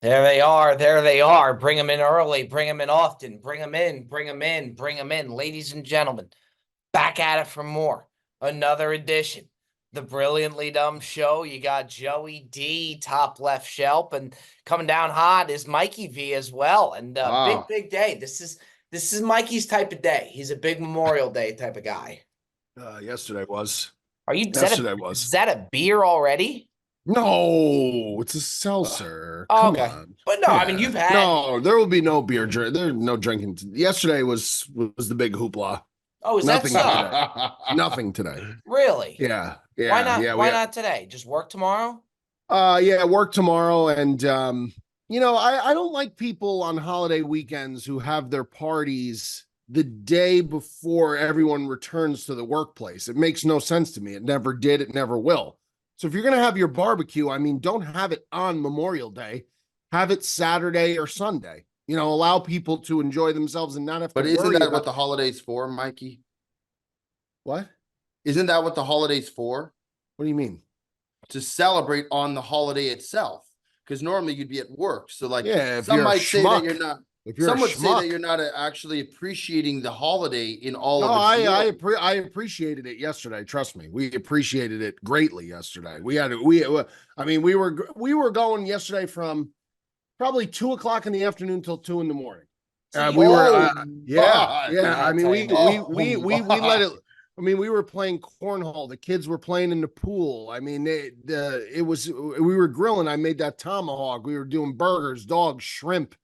There they are. There they are. Bring them in early. Bring them in often. Bring them in. Bring them in. Bring them in. Ladies and gentlemen, back at it for more. Another edition. The Brilliantly Dumb Show. You got Joey D, top left shelf, and coming down hot is Mikey V as well. And Wow. big day. This is Mikey's type of day. He's a big Memorial Day type of guy. Yesterday was. Are you? Yesterday Is was. that a beer already? No, it's a seltzer. Oh, Come okay. on. But no, I mean Yeah. you've had. No, there will be no beer drink. There's no drinking. Yesterday was the big hoopla. Oh, is Nothing that so? today. Nothing today. Really? Yeah. Yeah. Why not? Yeah. Why not today? Just work tomorrow? Yeah, work tomorrow. And I don't like people on holiday weekends who have their parties the day before everyone returns to the workplace. It makes no sense to me. It never did, it never will. So if you're going to have your barbecue, I mean, don't have it on Memorial Day. Have it Saturday or Sunday. Allow people to enjoy themselves and not have to But worry isn't that about what the holiday's for, Mikey? what? Isn't that what the holiday's for? What do you mean? To celebrate on the holiday itself. Because normally you'd be at work. So like Yeah, if some you're a might say that schmuck. you're not. If you're Some a would say schmuck. that you're not actually appreciating the holiday in all No, of its glory. I appreciated it yesterday. Trust me, we appreciated it greatly yesterday. I mean, we were going yesterday from probably 2 o'clock in the afternoon till 2 in the morning. We were, yeah. I mean, we let it. I mean, we were playing cornhole. The kids were playing in the pool. I mean, we were grilling. I made that tomahawk. We were doing burgers, dogs, shrimp.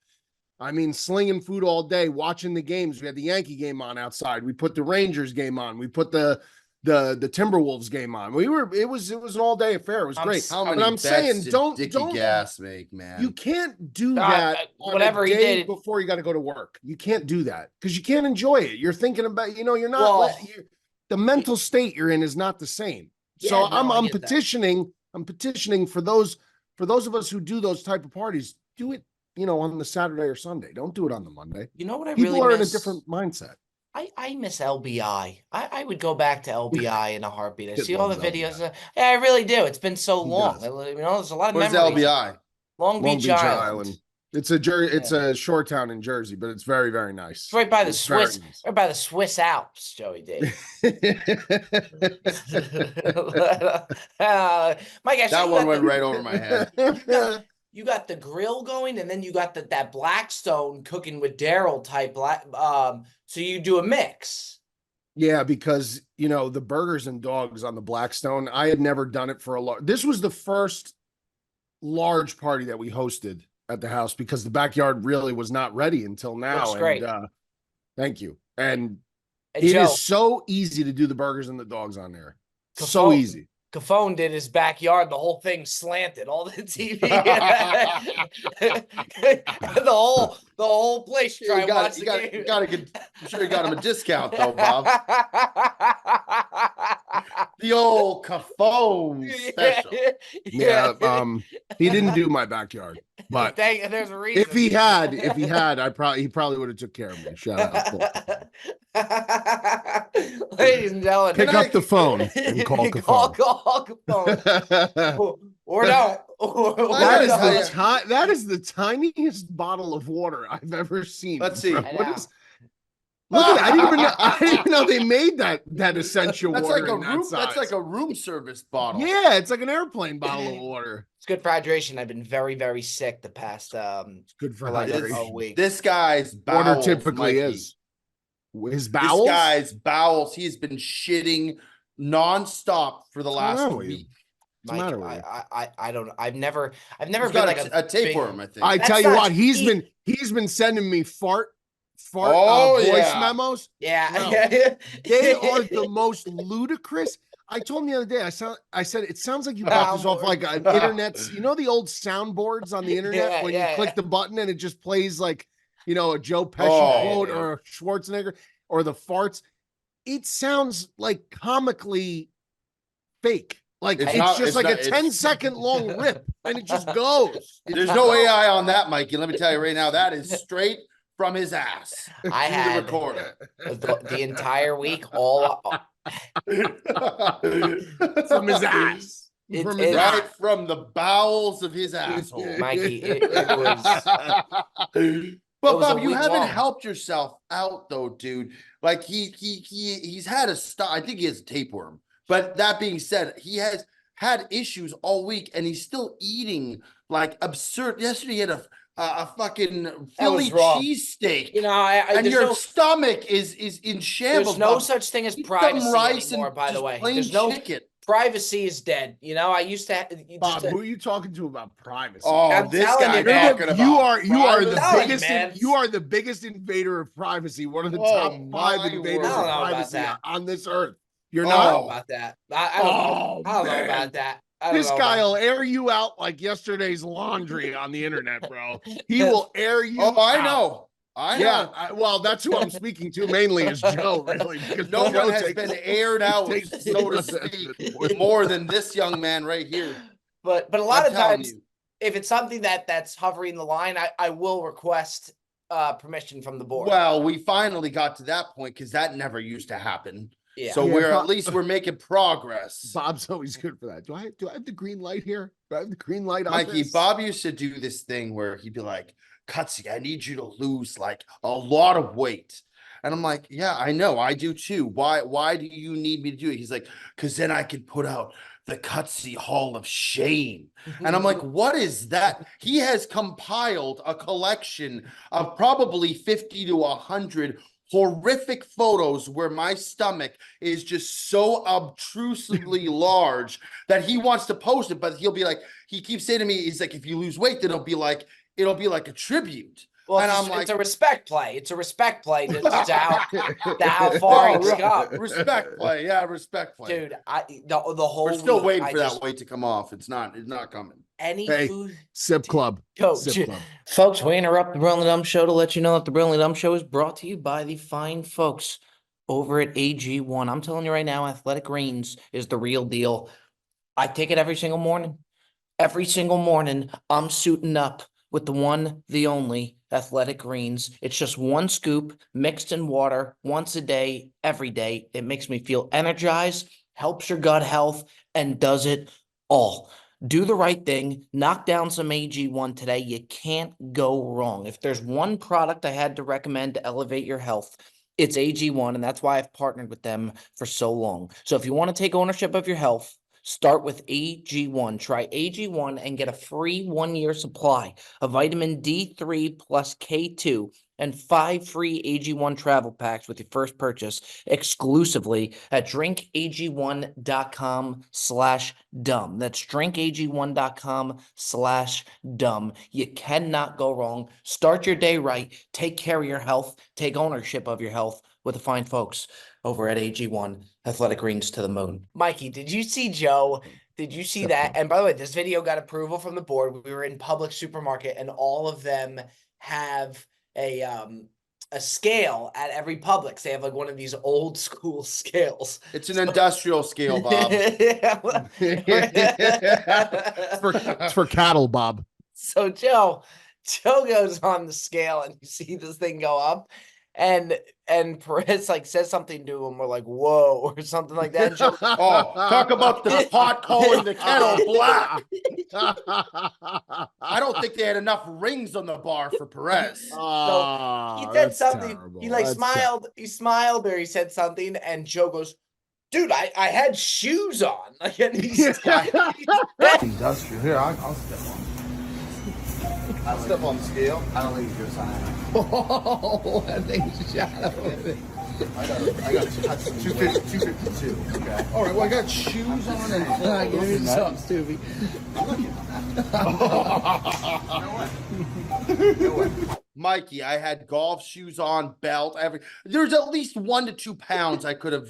I mean, slinging food all day, watching the games. We had the Yankee game on outside. We put the Rangers game on. We put the Timberwolves game on. It was an all day affair. It was great. How many But I'm bets saying, did don't Dickie Gas make, you man? can't do that on whatever a he day did. before you got to go to work. You can't do that because you can't enjoy it. You're thinking about, you're not. Well, The mental state you're in is not the same. Yeah, So no, I I'm get that. petitioning. I'm petitioning for those of us who do those type of parties. Do it, on the Saturday or Sunday. Don't do it on the Monday. You know what I People really are miss? in a different mindset. I miss LBI. I would go back to LBI in a heartbeat. I Kid see all the loves videos. LBI. Yeah, I really do. It's been so He long. does. There's a lot of Where's memories. LBI? Long Beach Island. It's a shore town in Jersey, but it's very, very nice. It's right by the It's Swiss, very nice. right by the Swiss Alps, Joey D. Mike, I saw That one went right over my head. you got the grill going, and then you got that Blackstone cooking with Daryl type. So you do a mix. Yeah, because the burgers and dogs on the Blackstone, I had never done it for a lot. This was the first large party that we hosted at the house because the backyard really was not ready until now. Looks great. Thank you. And And it Joe, is so easy to do the burgers and the dogs on there. So Cafone- easy. Cafone did his backyard. The whole thing slanted. All the TV, the whole place. Try and watch the game. I'm sure you got him a discount though, Bob. The old Cafone special. Yeah. He didn't do my backyard, but There's a reason. if he had, he probably would have took care of me. Shout out. Ladies and gentlemen, Pick up the phone and call Cafone. Call Cafone. Or don't. That is the tiniest bottle of water I've ever seen. Let's see. Look at that. I didn't even know they made that essential water in that size. That's like a room service bottle. Yeah, it's like an airplane bottle of water. It's good for hydration. I've been very, very sick the past It's good for like hydration. a week. This guy's bowels, Water typically Mikey. is. His bowels? This guy's bowels. He's been shitting nonstop for the last week. What's the matter with Mike, I don't know. I've never He's been got like a tapeworm, I think. I That's tell you not- what, he's been sending me fart Oh, voice yeah. memos. Yeah. Bro, they are the most ludicrous. I told him the other day, I said, it sounds like you got this off like an internet, the old soundboards on the internet when you click the button and it just plays like, a Joe Pesci quote or a Schwarzenegger or the farts. It sounds like comically fake. Like it's just like a 10-second long rip and it just goes. There's no AI on that, Mikey. Let me tell you right now, that is straight from his ass. I had the recorder. the entire week all From his ass. From it- his Right eye. from the bowels of his asshole. Mikey, it was. But It was a Bob, you week haven't long. helped yourself out though, dude. Like he's had a stop. I think he has a tapeworm. But that being said, he has had issues all week, and he's still eating like absurd. Yesterday, he had a fucking That was Philly wrong. cheesesteak. You know, and And your stomach is in shambles. there's no Bob. such thing as Eat some privacy rice anymore. and By the just way, plain there's no chicken. privacy is dead. You know, I used to. Bob, who are you talking to about privacy? Oh, I'm this telling guy you, man. talking about you are the Telling you, biggest man. you are the biggest invader of privacy, one of the Oh, top 5 my invaders word. I don't of know about privacy that. on this earth. You're I don't know not. about that. I don't know. I don't know man. about that. I don't This know guy about will air you out like yesterday's laundry on the internet, bro. He will air you Oh, I out. know. I Yeah, know. well, that's who I'm speaking to mainly is Joe, really. Because No Joe one has takes- been aired out, takes so to us at speak, this point. more than this young man right here. But a lot I'm of telling times, you. if it's something that's hovering the line, I will request permission from the board. Well, we finally got to that point because that never used to happen. Yeah. So Yeah, we're Bob- at least we're making progress. Bob's always good for that. Do I have the green light here? Do I have the green light on Mikey, this? Bob used to do this thing where he'd be like, Cutsy, I need you to lose like a lot of weight. And I'm like, yeah, I know, I do too. Why do you need me to do it? He's like, because then I could put out the Cutsy Hall of Shame. And I'm like, what is that? He has compiled a collection of probably 50 to 100 horrific photos where my stomach is just so obtrusively large that he wants to post it, but he'll be like, he keeps saying to me, he's like, if you lose weight, then it'll be like a tribute. Well, And it's, I'm it's a like- respect play. It's a respect play to how far Oh, he's come. Respect play, yeah, respect play. Dude, the whole We're still week, waiting I for just, that weight to come off. It's not coming. any Hey, food. Sip Club. Coach. Sip Club. Folks, we interrupt the Brilliantly Dumb Show to let you know that the Brilliantly Dumb Show is brought to you by the fine folks over at AG1. I'm telling you right now, Athletic Greens is the real deal. I take it every single morning. Every single morning, I'm suiting up with the one, the only Athletic Greens. It's just one scoop mixed in water once a day, every day. It makes me feel energized, helps your gut health, and does it all. Do the right thing. Knock down some AG1 today. You can't go wrong. If there's one product I had to recommend to elevate your health, it's AG1, and that's why I've partnered with them for so long. So if you want to take ownership of your health, start with AG1. Try AG1 and get a free 1-year supply of vitamin D3 plus K2 and 5 free AG1 travel packs with your first purchase exclusively at drinkag1.com/dumb. That's drinkag1.com/dumb. You cannot go wrong. Start your day right. Take care of your health. Take ownership of your health with the fine folks over at AG1. Athletic Greens to the moon. Mikey, did you see Joe? Did you see that? And by the way, this video got approval from the board. We were in Publix supermarket, and all of them have a scale at every Publix. They have like one of these old school scales. It's an industrial scale, Bob. It's for cattle, Bob. So Joe goes on the scale, and you see this thing go up, and Perez like says something to him, or like whoa, or something like that. And Joe, Oh, talk about the pot calling the kettle black. I don't think they had enough rings on the bar for Perez. he Oh, said that's something. terrible. He like That's smiled. He smiled, or he said something, and Joe goes, "Dude, I had shoes on." Like, and he's Industrial. Here, I'll step on. I'll step on the scale. I don't think you're sign. Oh, that thing's shadow. I got 252. Okay. All right, well, I got shoes on and Give me something stupid. Mikey, I had golf shoes on, belt, there's at least 1 to 2 pounds I could have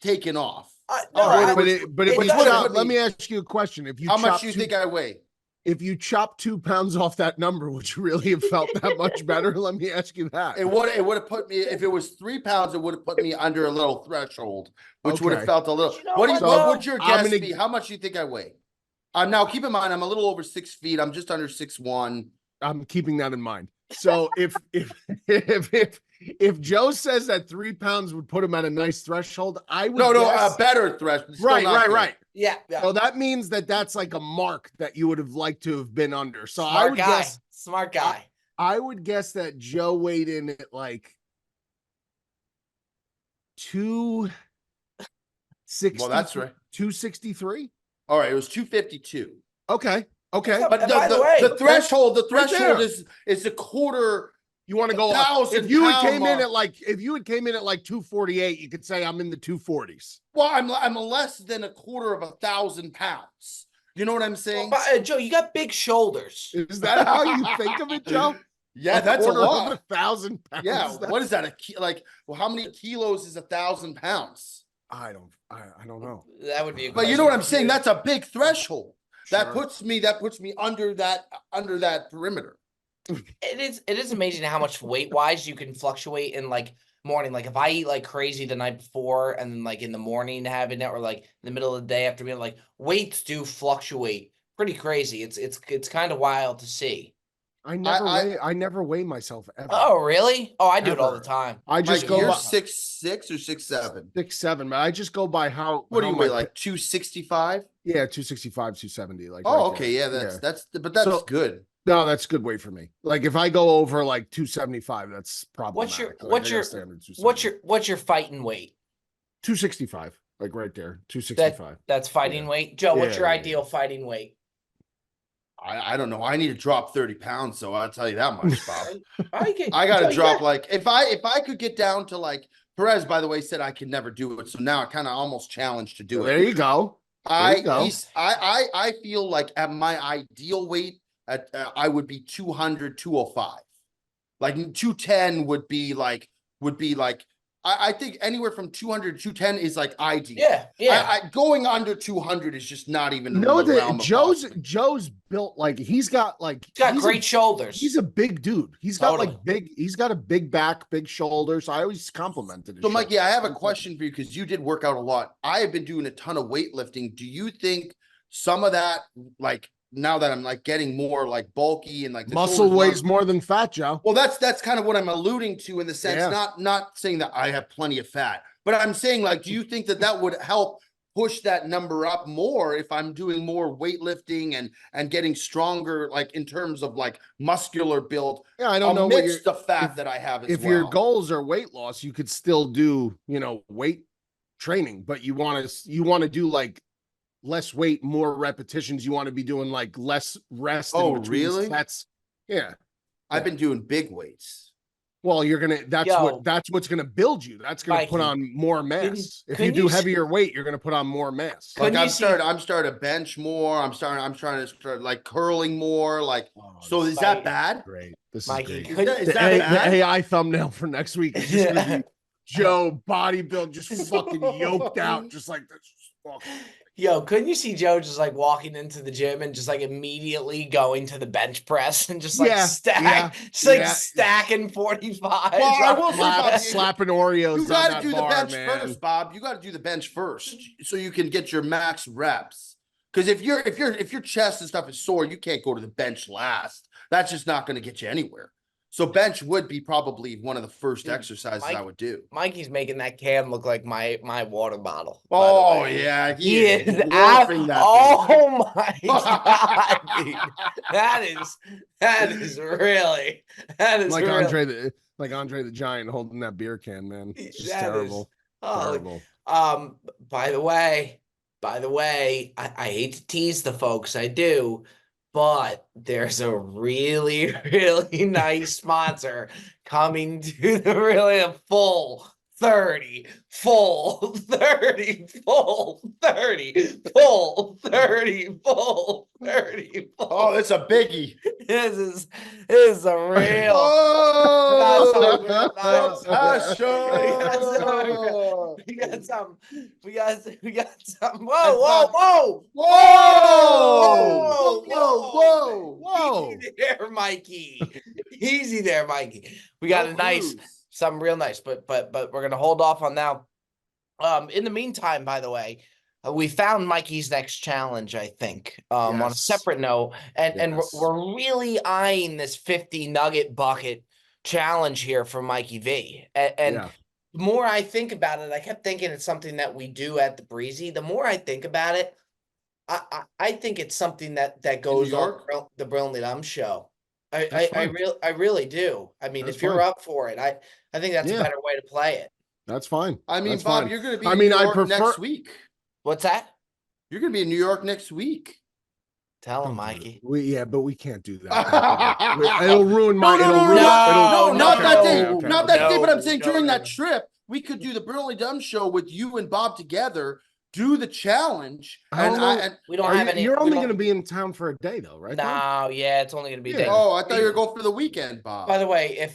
taken off. no, All right, I- But if it you doesn't chop, put let me- me ask you a question. If you How much chop do you two- think I weigh? if you chop 2 pounds off that number, would you really have felt that much better? Let me ask you that. It would have put me, if it was 3 pounds, it would have put me under a little threshold, which would have Okay. felt a little. You know What what, would your I'm guess gonna- be? How much do you think I weigh? Now keep in mind, I'm a little over 6 feet. I'm just under 6'1". I'm keeping that in mind. So if Joe says that 3 pounds would put him at a nice threshold, I would No, guess, a better threshold. right. Yeah, yeah. So that means that that's like a mark that you would have liked to have been under. So I Smart would guy. guess Smart guy. I would guess that Joe weighed in at like 260. Well, that's right. 263. All right, it was 252. Okay. Okay. But But by the way, the threshold right there. is a quarter. You want to go up. 1,000 If you had pound came in mark. at like 248, you could say I'm in the 240s. Well, I'm less than a quarter of 1,000 pounds. You know what I'm saying? But, Joe, you got big shoulders. Is that how you think of it, Joe? Yeah, that's a quarter of lot. 1,000 pounds. Yeah, That's- what is that? Like, well, how many kilos is 1,000 pounds? I don't know. That would be a But you know what I'm question. saying? That's a big threshold. That Sure. puts me under that perimeter. It is amazing how much weight wise you can fluctuate in like morning. Like if I eat like crazy the night before and then like in the morning having it, or like in the middle of the day after meal, like weights do fluctuate pretty crazy. It's kind of wild to see. I never weigh myself ever. Oh really? Oh, I do it all the Ever. time. I just Mike, go you're by 6'6" or 6'7". 6'7", but I just go by how. What do how you my- weigh? Like 265? Yeah, 265, 270. Like. Oh, right okay, there. yeah, that's So- good. No, that's good weight for me. Like if I go over like 275, that's problematic. What's your fighting weight? 265? Like right there, 265. That's fighting weight. Joe, what's your Yeah. ideal fighting weight? I don't know. I need to drop 30 pounds, so I'll tell you that much, Bob. I I gotta Joe, you drop got- like if I could get down to like Perez, by the way, said I could never do it, so now I kind of almost challenged to do There it. you go. I feel like at my ideal weight, I would be 200, 205. Like 210 would be like I think anywhere from 200 to 210 is like ideal. Yeah. I going under 200 is just not even in No, the realm of possible. Joe's built like he's got great shoulders. He's a big dude. He's got Totally. he's got a big back, big shoulders. I always complimented his So, Mikey, shoulders. I have a question for you because you did work out a lot. I have been doing a ton of weightlifting. Do you think some of that, like now that I'm like getting more like bulky and like the Muscle shoulders weighs long- more than fat, Joe. Well, that's kind of what I'm alluding to in the sense, Yeah. not saying that I have plenty of fat, but I'm saying like, do you think that would help push that number up more if I'm doing more weightlifting and getting stronger, like in terms of like muscular build, Yeah, I don't know what amidst the fat if- that I have as if well? your goals are weight loss, you could still do, weight training, but you want to do like less weight, more repetitions. You want to be doing like less rest. in Oh, between really? sets. Yeah. I've been doing big weights. Well, that's Yo. what's gonna build you. That's gonna put Mikey, on more mass. If can you do you s- heavier weight, you're gonna put on more mass. Couldn't Like you see- I'm starting to bench more. I'm trying to start like curling more. Like, Oh, so this is that bad? great. This Mikey, is Is great. that, is The, that A- bad? the AI thumbnail for next week is just gonna be Joe bodybuild, just fucking yoked out, just like this. Fucking- Yo, couldn't you see Joe just like walking into the gym and just like immediately going to the bench press and just like Yeah, stacking 45? Well, I will say, Bob, slapping Oreos You on got that to do the bar, bench man. first, Bob. You got to do the bench first so you can get your max reps. Because if your chest and stuff is sore, you can't go to the bench last. That's just not going to get you anywhere. So bench would be probably one of the first Dude, exercises I would do. Mikey's making that can look like my water bottle. by the Oh way. yeah, He is dwarfing that thing. oh my god, dude. That is really Like really Andre the Giant holding that beer can, man. It's just That is- terrible. oh, Terrible. by the way, I hate to tease the folks, I do, but there's a really, really nice sponsor coming to the really full 30, full 30, full 30, full 30, full 30, full. Oh, it's a biggie. This is a real. Oh, That's passion. We got some. We got some. Whoa, whoa, whoa, Whoa! Whoa! Whoa! Easy there, Mikey. Easy there, Mikey. We got a nice, something real nice, but we're gonna hold off on now. In the meantime, by the way, we found Mikey's next challenge, I think. On a Yes. separate note, and Yes. we're really eyeing this 50 nugget bucket challenge here for Mikey V. And Yeah. the more I think about it, I kept thinking it's something that we do at the Breezy. The more I think about it, I think it's something that goes on York? the Brilliantly Dumb show. That's fine. I really do. I mean, That's if you're fine. up for it, I think that's a Yeah. better way to play it. That's fine. I mean, That's Bob, fine. you're going to be I in mean, New I York prefer- next week. What's that? You're going to be in New York next week. Tell him, Don't do Mikey. it. Yeah, but we can't do that. It'll ruin my. No, it'll ruin, no, not no, that day. no, Not that day, but I'm no, saying no, during no, that no. trip, we could do the Brilliantly Dumb show with you and Bob together, do the challenge. I don't know. We don't Are have you, any. you're we only don't- going to be in town for a day, though, right? Tom? No, yeah, it's only gonna be Yeah. days. Oh, I thought you were going for the weekend, Bob. By the way,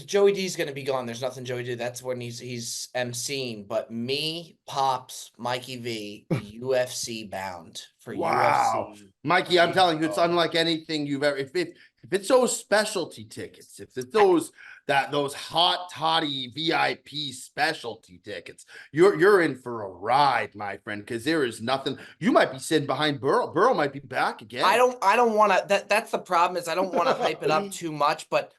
Joey D's gonna be gone. There's nothing Joey D. That's when he's emceeing. But me, Pops, Mikey V, UFC bound for Wow. UFC. Mikey, I'm telling you, it's Oh. unlike anything you've ever. If it's those specialty tickets, if it's those hot toddy VIP specialty tickets, you're in for a ride, my friend. Because there is nothing. You might be sitting behind Burrow. Burrow might be back again. I don't want to. That's the problem is I don't want to hype it up too much. But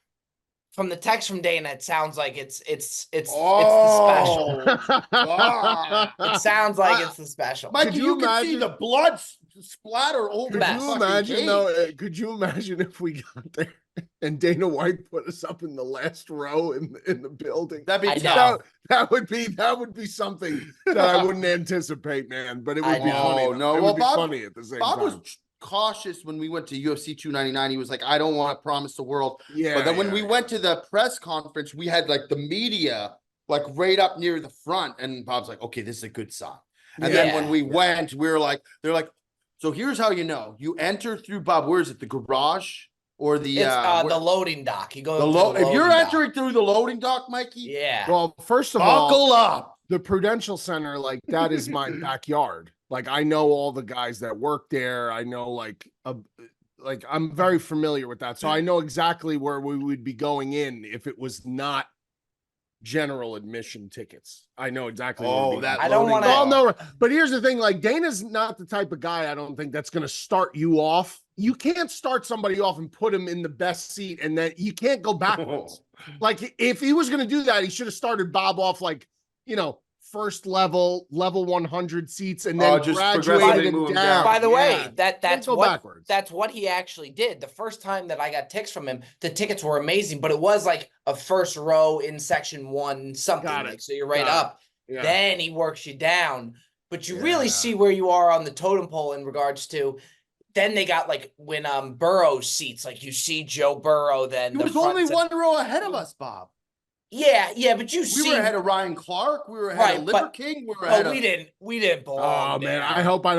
from the text from Dana, it sounds like it's the special. Oh, It sounds like it's the special. Mikey, Could you you can see imagine- the blood splatter over Could the Best. you fucking imagine cage. though? Could you imagine if we got there and Dana White put us up in the last row in the building? That'd be I tough. That would be something that I wouldn't anticipate, man. But it would I be know. funny. Oh, no. It Well, would be Bob- funny at the same Bob time. was cautious when we went to UFC 299. He was like, I don't want to promise the world. Yeah. But then when yeah, we yeah. went to the press conference, we had like the media like right up near the front. And Bob's like, okay, this is a good sign. And then when we went, we were like, they're like, so here's how you know. You enter through, Bob, where is it? The garage or the It's where- the loading dock. You go the through lo- the if you're loading dock. entering through the loading dock, Mikey, Yeah. Well, first of all, buckle up. the Prudential Center, like that is my backyard. Like I know all the guys that work there. I know like I'm very familiar with that. So I know exactly where we would be going in if it was not general admission tickets. I know exactly. where Oh, we'd be that I don't loading wanna- dock. no, but here's the thing: like Dana's not the type of guy I don't think that's going to start you off. You can't start somebody off and put him in the best seat, and then you can't go backwards. Like if he was going to do that, he should have started Bob off like first level 100 seats, and then just graduated progressively him move him down. down. By the way, Yeah. that's go what backwards. that's what he actually did. The first time that I got tickets from him, the tickets were amazing, but it was like a first row in section 1 something. Got it. Like, so you're right Got it. up. Yeah. Then he works you down, but you really Yeah. see where you are on the totem pole in regards to. Then they got like when Burrow's seats, like you see Joe Burrow. Then He the was front only se- one row ahead of us, Bob. Yeah, but you We see, were ahead of Ryan Clark. We were ahead Right, of Liver but- King. We were ahead but of. we didn't belong. Oh man, there. I hope I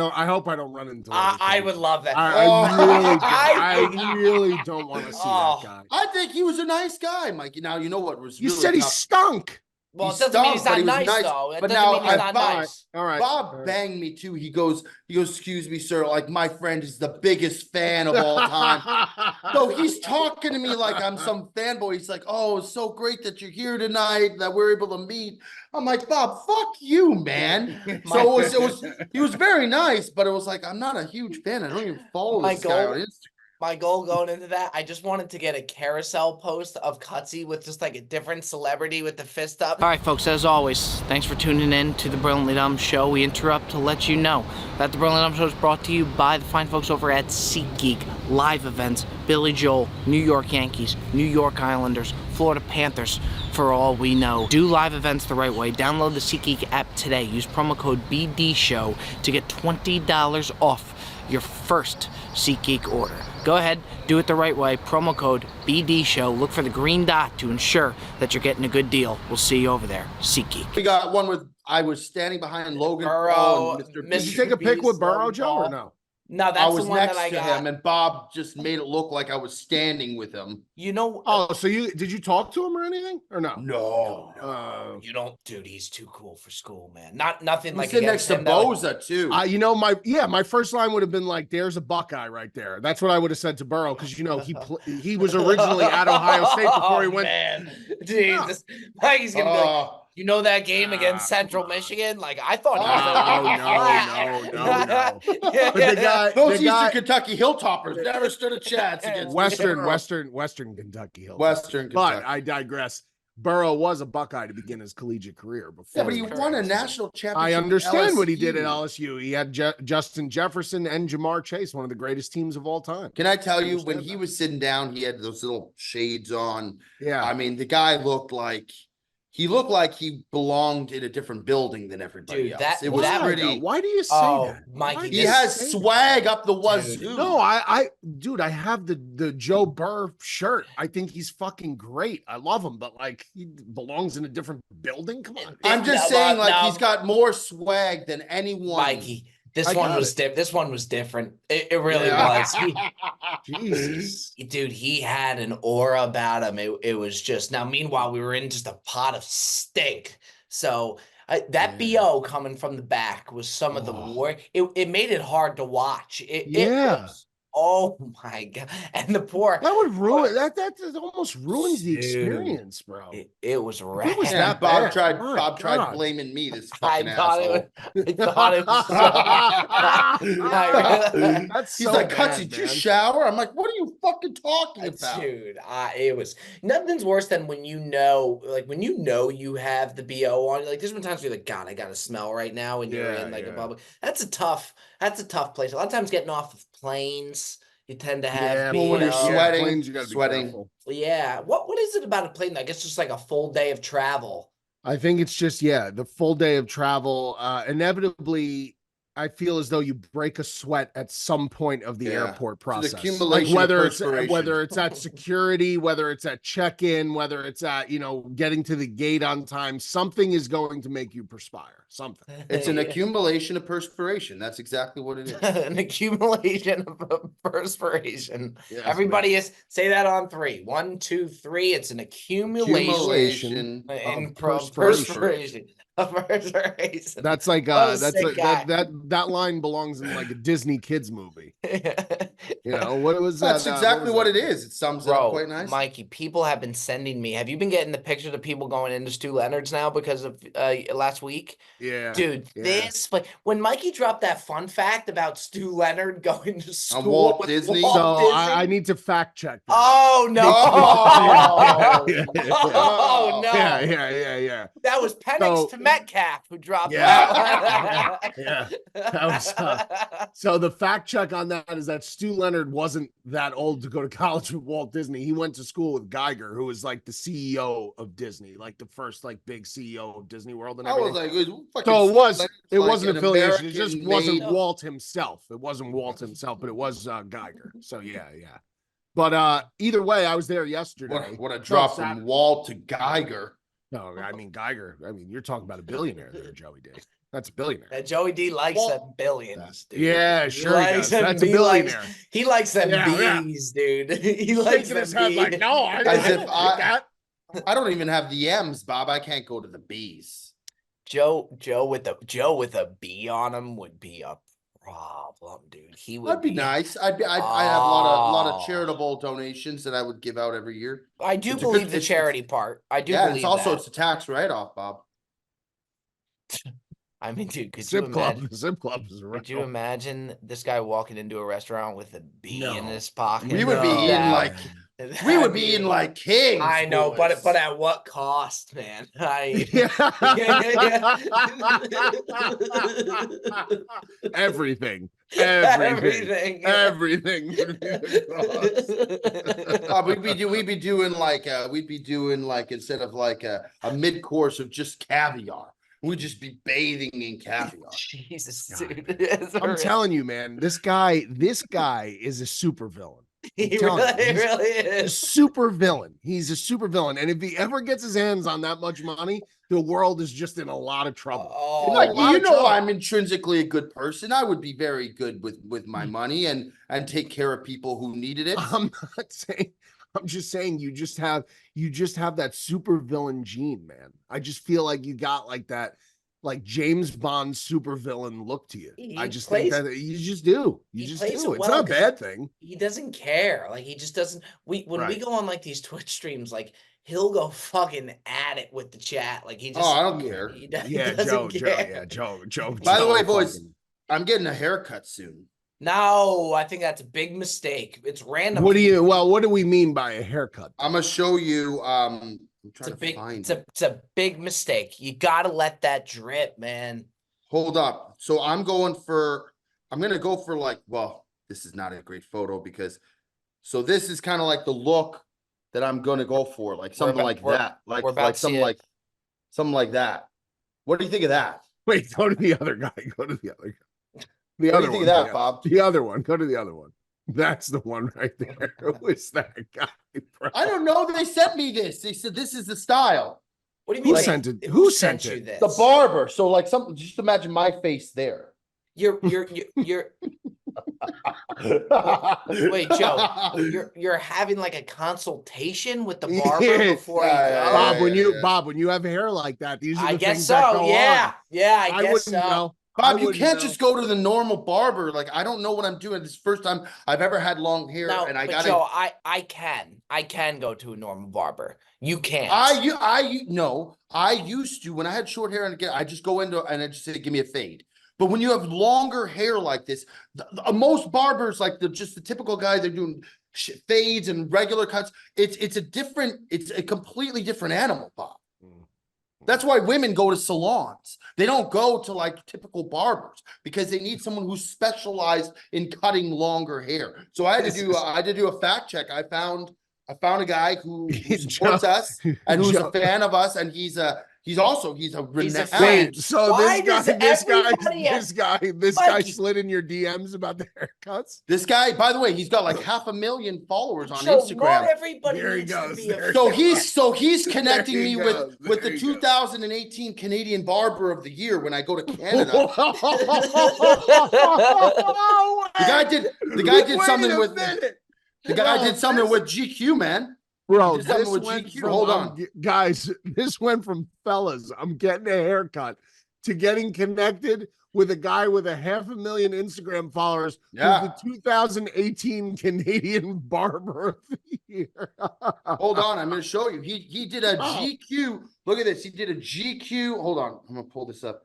don't run into. I would love that. I really don't want to see Oh. that guy. I think he was a nice guy, Mikey. Now you know what was. You really said he tough? stunk. Well, He it doesn't mean he's stunk, but not he was nice, nice. though. It But doesn't now mean he's I not thought- nice. All right. Bob banged me too. He goes, excuse me, sir. Like my friend is the biggest fan of all time. So he's talking to me like I'm some fanboy. He's like, oh, it's so great that you're here tonight, that we're able to meet. I'm like, Bob, fuck you, man. So he was very nice, but it was like, I'm not a huge fan. I don't even follow My this guy goal- on Instagram. My goal going into that, I just wanted to get a carousel post of Cutsy with just like a different celebrity with the fist up. All right, folks, as always, thanks for tuning in to the Brilliantly Dumb Show. We interrupt to let you know that the Brilliantly Dumb Show is brought to you by the fine folks over at SeatGeek. Live events, Billy Joel, New York Yankees, New York Islanders, Florida Panthers, for all we know. Do live events the right way. Download the SeatGeek app today. Use promo code BDShow to get $20 off your first SeatGeek order. Go ahead, do it the right way. Promo code BDShow. Look for the green dot to ensure that you're getting a good deal. We'll see you over there. SeatGeek. We got one with I was standing behind Logan Burrow, Paul and Mr. Mr. Did you Beast. take a pic with Beast, Burrow, Logan Joe, or Paul. no? No, I that's was the one next that I to got. him, and Bob just made it look like I was standing with him. You know, Oh, so did you talk to him or anything, or no? No, you don't, dude. He's too cool for school, man. Nothing he like was sitting next against to him. That, like, Boza too. My first line would have been like, "There's a Buckeye right there." That's what I would have said to Burrow because he was originally at Ohio State before he went. Man. Jesus, Mikey's gonna be like, you know that game against Central come on. Michigan? Like I thought. No. But the guy, Those the Eastern guy, Kentucky Hilltoppers never stood a chance against Western Kentucky Hill. Western But Kentucky. I digress. Burrow was a Buckeye to begin his collegiate career. Before Yeah, but he Correct. won a national championship. I with understand what he did at LSU. LSU. He had Justin Jefferson and Jamar Chase, one of the greatest teams of all time. Can I tell you, when Understand he that. was sitting down, he had those little shades on. Yeah. I mean, the guy looked like he belonged in a different building than everybody Dude, else. that- It was that- pretty. Why do you say Oh, that? Mikey, Why do He you has say that? swag up the wazoo. No, dude, I have the Joe Burr shirt. I think he's fucking great. I love him, but like he belongs in a different building. Come on. I'm just No, saying, like, no. he's got more swag than anyone. Mikey, this I one got was this one was different. It really Yeah. was. Jesus. Dude, he had an aura about him. It was just now. Meanwhile, we were in just a pot of stink. So that Yeah. BO coming from the back was some of the Oh. war. It made it hard to watch. It Yeah. was, oh my god! And the poor That would ruin that almost ruins the Dude. experience, bro. it was If rad. it was Yeah, that Bob bad, tried. my Bob tried God. blaming me. This I fucking thought asshole. it was. I thought it was. That's He's so like, bad, "Cuts, did you man. shower?" I'm like, "What are you fucking talking about?" Dude, it was nothing's worse than when you know you have the BO on. Like there's been times where you're like, God, I got a smell right now, and you're Yeah, in like a yeah. bubble. That's a tough place. A lot of times getting off of planes, you tend to have Yeah, BO. well, when you're yeah, sweating, planes, you gotta be sweating. careful. Yeah. What is it about a plane? I guess just like a full day of travel. I think it's just, the full day of travel. Inevitably, I feel as though you break a sweat at some point of the Yeah. airport It's an process. accumulation Like of whether perspiration. it's at security, whether it's at check-in, whether it's at, getting to the gate on time, something is going to make you perspire. Something. It's an Yeah. accumulation of perspiration. That's exactly what it is. An accumulation of perspiration. Yes, Everybody is say that on 3. 1, 2, 3. It's an accumulation in perspiration. Of perspiration. That's like What a that's sick like, guy. that line belongs in like a Disney kids movie. Yeah. What was that? That's exactly what it is. It sums it up Bro, quite nice. Mikey, people have been sending me. Have you been getting the pictures of people going into Stu Leonard's now because of last week? Yeah. Dude, Yeah. when Mikey dropped that fun fact about Stu Leonard going to school Walt with Disney? Walt So Disney. I need to fact check that. Oh no! Yeah. Oh no! Yeah. That was Penix So- to Metcalf who dropped Yeah. that. Yeah. That was, So the fact check on that is that Stu Leonard wasn't that old to go to college with Walt Disney. He went to school with Geiger, who was like the CEO of Disney, like the first like big CEO of Disney World and I everything. was like, So it like wasn't an affiliation. It just wasn't American-made- Walt himself. It wasn't Walt himself, but it was Geiger. So yeah. But either way, I was there yesterday. What a drop Saturday. from Walt to Geiger. No, I mean Geiger. I mean, you're talking about a billionaire there, Joey D. That's a billionaire. And Joey D likes Well, them billions, dude. Yeah, He sure he likes does. them- That's a he billionaire. He likes them Yeah. bees, dude. He likes Shaking them his head bees. like, no, I As if don't like that. I don't even have the M's, Bob. I can't go to the B's. Joe with a bee on him would be a problem, dude. He would That'd be nice. I'd have a lot of Oh. charitable donations that I would give out every year. I do It's a good- believe the it's- charity part. I do Yeah, believe it's also that. it's a tax write-off, Bob. I mean, dude, could you Zip Club. imagine? Zip Club is Could you real. imagine this guy walking into a restaurant with a bee in No. his pocket? We would be No. eating like we would be That'd eating like kings. I know, boys. but at what cost, man? Everything. Everything. Everything. We'd be doing like instead of like a mid-course of just caviar, we'd just be bathing in caviar. Jesus, God. dude. It's I'm real- telling you, man, this guy is a supervillain. he telling you, really, he's- really A is. super villain. He's a super villain. And if he ever gets his hands on that much money, the world is just in a lot of trouble. Oh, Like, a lot you of know, trouble. I'm intrinsically a good person. I would be very good with my money and take care of people who needed it. I'm not saying. I'm just saying you just have that super villain gene, man. I just feel like you got like that, like James Bond super villain look to you. I He just plays- think that you just do. You he just plays do. it It's well not a 'cause bad thing. He doesn't care. Like he just doesn't. When we Right. go on like these Twitch streams, like he'll go fucking at it with the chat. Like he just. Oh, I don't care. He doesn't Joe. care. Yeah, Joe. By the Joe way, boys, fucking- I'm getting a haircut soon. No, I think that's a big mistake. It's random. what do we mean by a haircut? I'm gonna show you I'm It's a trying to big, find it's it. a big mistake. You gotta let that drip, man. Hold up. So I'm going to go for like, well, this is not a great photo because, so this is kind of like the look that I'm going to go for, like something like that, like, we're about like to something see it. like, something like that. What do you think of that? Wait, go to the other guy. Go to the other guy. The What other do you think one. of that, Bob? The other one. Go to the other one. That's the one right there. Who is that guy, bro? I don't know. They sent me this. They said this is the style. What do you Who mean? they- sent it? Who Who sent sent you it? this? The barber. So like something, just imagine my face there. You're wait, Joe. You're having like a consultation with the barber Yeah, before you yeah, go. yeah, Bob, when you yeah. Bob, when you have hair like that, these are I the guess things that so. go Yeah, on. yeah. I guess wouldn't so. know. Bob, you wouldn't can't know. just go to the normal barber. Like, I don't know what I'm doing. This is the first time I've ever had long hair, No, and I but gotta. Joe, I can go to a normal barber. You can't. No, I used to when I had short hair, and again, I just go into and I just say, give me a fade. But when you have longer hair like this, most barbers, like just the typical guy, they're doing fades and regular cuts. It's a completely different animal, Bob. That's why women go to salons. They don't go to like typical barbers because they need someone who's specialized in cutting longer hair. So I had to do a fact check. I found a guy who supports Joe- us and who's Joe- a fan of us, and he's a renowned. fan. Wait, so Why this does everybody guy Mikey. slid in your DMs about the haircuts? This guy, by the way, he's got like 500,000 followers on Joe, Instagram. not everybody There he needs to goes. be a There So he's connecting There he me goes. with There the he goes. 2018 Canadian Barber of the Year when I go to Canada. The guy did something with the guy did something with GQ, man. Bro, He did something this with went GQ. from, Hold on. guys, this went from fellas, I'm getting a haircut, to getting connected with a guy with 500,000 Instagram followers. Yeah. Who's the 2018 Canadian Barber of the Year. Hold on, I'm going to show you. He did a Oh. GQ. Look at this. He did a GQ. Hold on, I'm going to pull this up.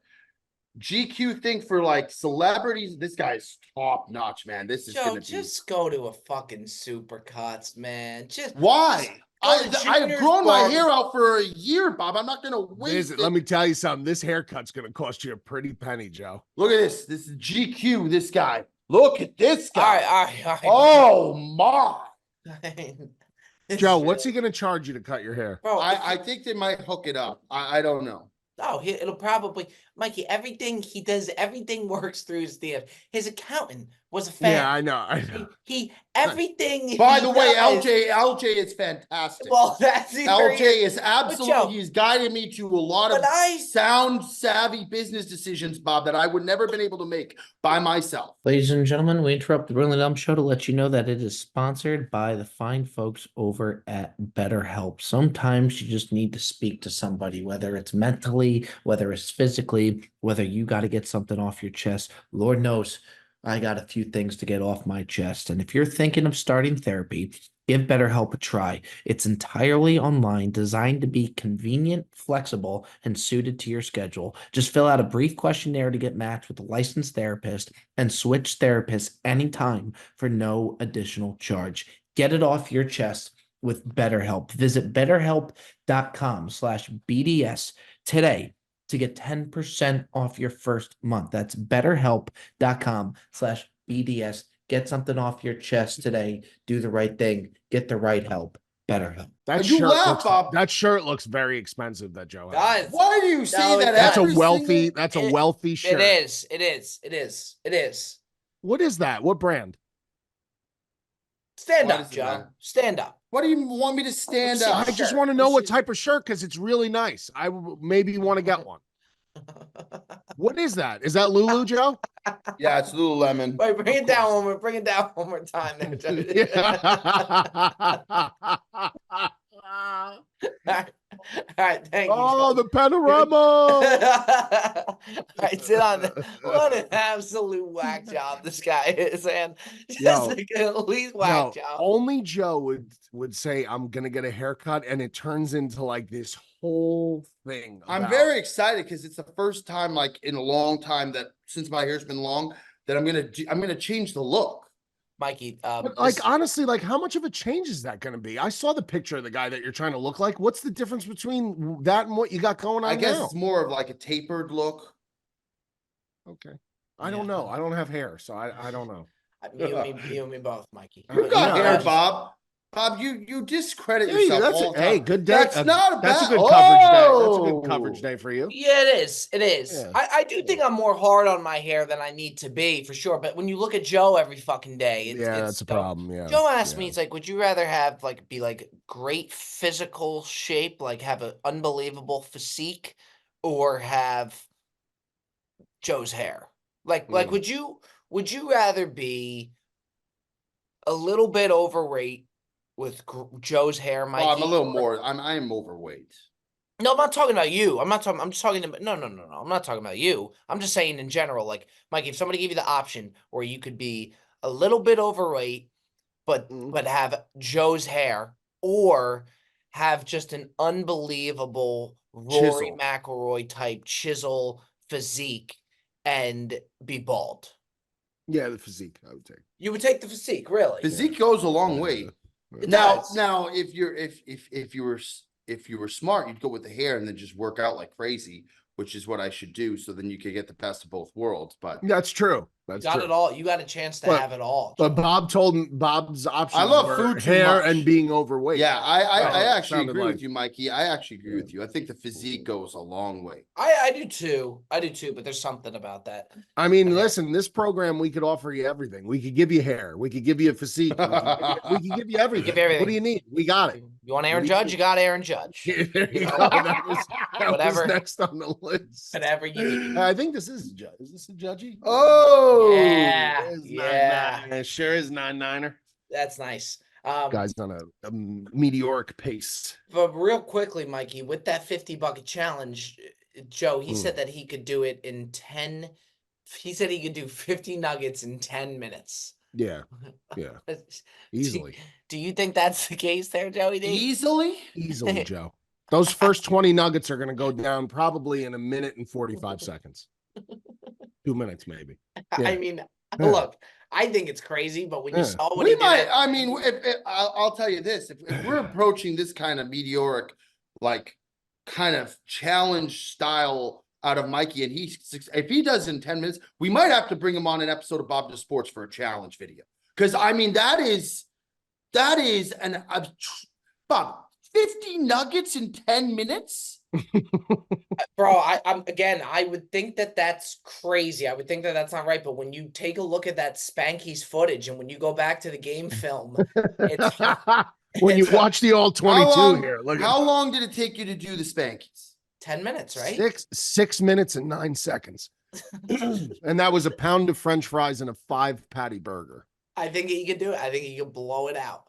GQ thing for like celebrities. This guy's top notch, man. This is Joe, going to be. just go to a fucking Supercuts, man. Just Why? Go to I've Junior's grown my barber. hair out for a year, Bob. I'm not going to waste it. Let me tell you something. This haircut's going to cost you a pretty penny, Joe. Look at this. This is GQ. This guy. Look at this guy. all right. Oh my. Joe, what's he going to charge you to cut your hair? Bro, I think they might hook it up. I don't know. oh, it'll probably, Mikey, everything he does, everything works through his DM. His accountant was a fan. Yeah, I know. Everything. By he the way, does- LJ is fantastic. Well, that's LJ is Joe, absolutely, he's guided me to a lot of but I- sound savvy business decisions, Bob, that I would never been able to make by myself. Ladies and gentlemen, we interrupt the Brilliant Dumb Show to let you know that it is sponsored by the fine folks over at BetterHelp. Sometimes you just need to speak to somebody, whether it's mentally, whether it's physically, whether you got to get something off your chest. Lord knows I got a few things to get off my chest. And if you're thinking of starting therapy, give BetterHelp a try. It's entirely online, designed to be convenient, flexible, and suited to your schedule. Just fill out a brief questionnaire to get matched with a licensed therapist and switch therapists anytime for no additional charge. Get it off your chest with BetterHelp. Visit betterhelp.com/BDS today to get 10% off your first month. That's betterhelp.com/BDS. Get something off your chest today. Do the right thing. Get the right help. BetterHelp. That You shirt, laugh, looks, Bob. that shirt looks very expensive that Joe has. Guys, Why do you say No, that? That's a every wealthy, single- that's a wealthy shirt. It is. What is that? What brand? Stand What up, is it, Joe. man? Stand up. What do you want me to stand Let's see. up? I just Shirt. want to know This what is- type of shirt because it's really nice. I maybe want to get one. What is that? Is that Lulu, Joe? Yeah, it's Lululemon. Wait, bring Of it down course. one more. Bring it down one more time there, Joe. All right, thank you. Oh, Joe. the panorama. All right, sit on that. What an absolute whack job this guy is, man. Just Yo. a complete No, whack job. only Joe would say I'm gonna get a haircut, and it turns into like this whole thing. I'm about- very excited because it's the first time, like in a long time, that since my hair's been long, that I'm gonna change the look. Mikey, But honestly, how much of a change is that going to be? I saw the picture of the guy that you're trying to look like. What's the difference between that and what you got going on I guess now? it's more of like a tapered look. Okay. I don't know. I don't have hair, so I don't know. you and me both, Mikey. You But, got know, hair, just- Bob. Bob, you discredit Yeah, yourself that's all the hey, time. good day. That's not a That's a bad- good coverage day. That's a good coverage Oh! day for you. Yeah, it is. It is. Yeah. I do think I'm more hard on my hair than I need to be, for sure. But when you look at Joe every fucking day, it's That's a you know, problem. Yeah. Joe asked yeah. me, it's like, would you rather have be great physical shape, like have an unbelievable physique, or have Joe's hair? Like would you rather be a little bit overweight with Joe's hair, Mikey? Well, I'm a little more. I am overweight. No, I'm not talking about you. I'm just talking about no. I'm not talking about you. I'm just saying in general, like Mikey, if somebody gave you the option where you could be a little bit overweight, but have Joe's hair, or have just an unbelievable Rory Chisel. McIlroy type chisel physique and be bald. Yeah, the physique, I would take. You would take the physique, really? Physique goes a long way. It Now, does. if you were smart, you'd go with the hair and then just work out like crazy, which is what I should do. So then you could get the best of both worlds. But That's true. You That's got true. it all. You got a chance to But- have it all. But Bob told me Bob's options love were food too hair much. and being overweight. yeah, I actually sounded agree like- with you, Mikey. I actually agree Yeah. with you. I think the physique goes a long way. I do too. I do too, but there's something about that. I mean, Okay. listen, this program, we could offer you everything. We could give you hair. We could give you a physique. We could give you everything. Give you everything. What do you need? We got it. You want Aaron What do you Judge? think? You got Aaron Judge. There you You go. know? That was Whatever. next on the list. Whatever you need. I think this is a judge. Is this a judgy? Oh, Yeah. It is Yeah. 9-9. It sure is 9-9er. That's nice. Guy's on a meteoric pace. But real quickly, Mikey, with that 50 bucket challenge, Joe, he Hmm. said that he could do it in 10. He said he could do 50 nuggets in 10 minutes. Yeah, yeah, easily, Do you think that's the case there, Joey D? easily. easily, Joe. Those first 20 nuggets are going to go down probably in 1 minute and 45 seconds. 2 minutes, maybe. I Yeah. mean, Yeah. look, I think it's crazy, but when you Yeah. saw what We he did, might. I mean, I'll tell you this: if we're approaching this kind of meteoric, like kind of challenge style out of Mikey, and if he does in 10 minutes, we might have to bring him on an episode of Bob to Sports for a challenge video. Because I mean, that is an Bob 50 nuggets in 10 minutes. bro, I would think that that's crazy. I would think that that's not right. But when you take a look at that Spanky's footage, and when you go back to the game film, it's When you it's watch the all 22 here, look at How long did it take you to do the Spankies? 10 minutes, right? 6 minutes and 9 seconds. And that was a pound of French fries and a 5 patty burger. I think he could do it. I think he could blow it out.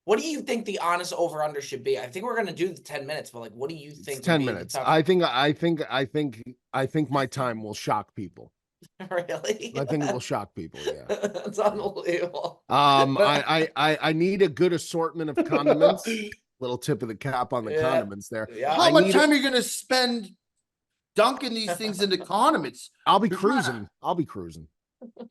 What do you think the honest over under should be? I think we're gonna do the 10 minutes, but what do you think? It's 10 would be the minutes. tough- I think my time will shock people. Really? I think it will shock people. Yeah. It's unbelievable. I need a good assortment of condiments. Little tip of the cap on the Yeah. condiments there. Yeah. How I much need time are you going to spend dunking these things into condiments? I'll be Yeah. cruising. I'll be cruising.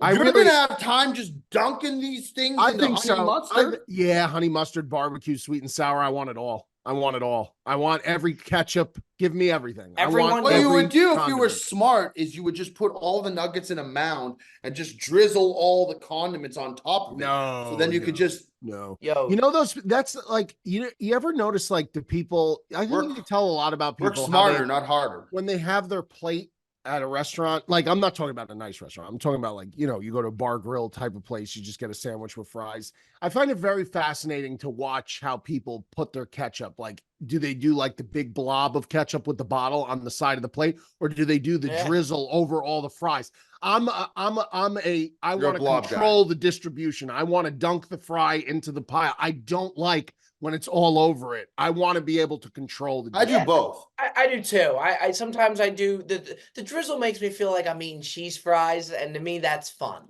You're going to have time just dunking these things I into think honey so. mustard? Yeah, honey mustard, barbecue, sweet and sour. I want it all. I want it all. I want every ketchup. Give me everything. Everyone- I want What you every would do if you were condiment. smart is you would just put all the nuggets in a mound and just drizzle all the condiments on top of it. No. So then you could no, just no. Yo, You know those? That's like you ever notice like the people? I think Work- you can tell a lot about work people how smarter, they- not harder. when they have their plate at a restaurant. Like I'm not talking about a nice restaurant. I'm talking about like you go to a bar grill type of place. You just get a sandwich with fries. I find it very fascinating to watch how people put their ketchup. Like, do they do like the big blob of ketchup with the bottle on the side of the plate, or do they do the Yeah. drizzle over all the fries? I You're want a to blob guy. control the distribution. I want to dunk the fry into the pile. I don't like when it's all over it. I want to be able to control the. I do Yeah. both. I do too. I sometimes I do the drizzle makes me feel like I'm eating cheese fries, and to me that's fun.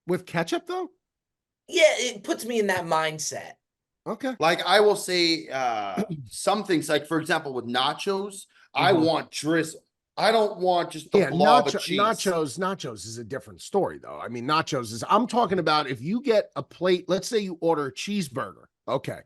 With ketchup though. Yeah, it puts me in that mindset. Okay. Like I will say some things like for example with nachos, I Mhm. want drizzle. I don't want just the Yeah, blob of cheese. nachos is a different story, though. I mean, nachos is, I'm talking about if you get a plate, let's say you order a cheeseburger. Okay.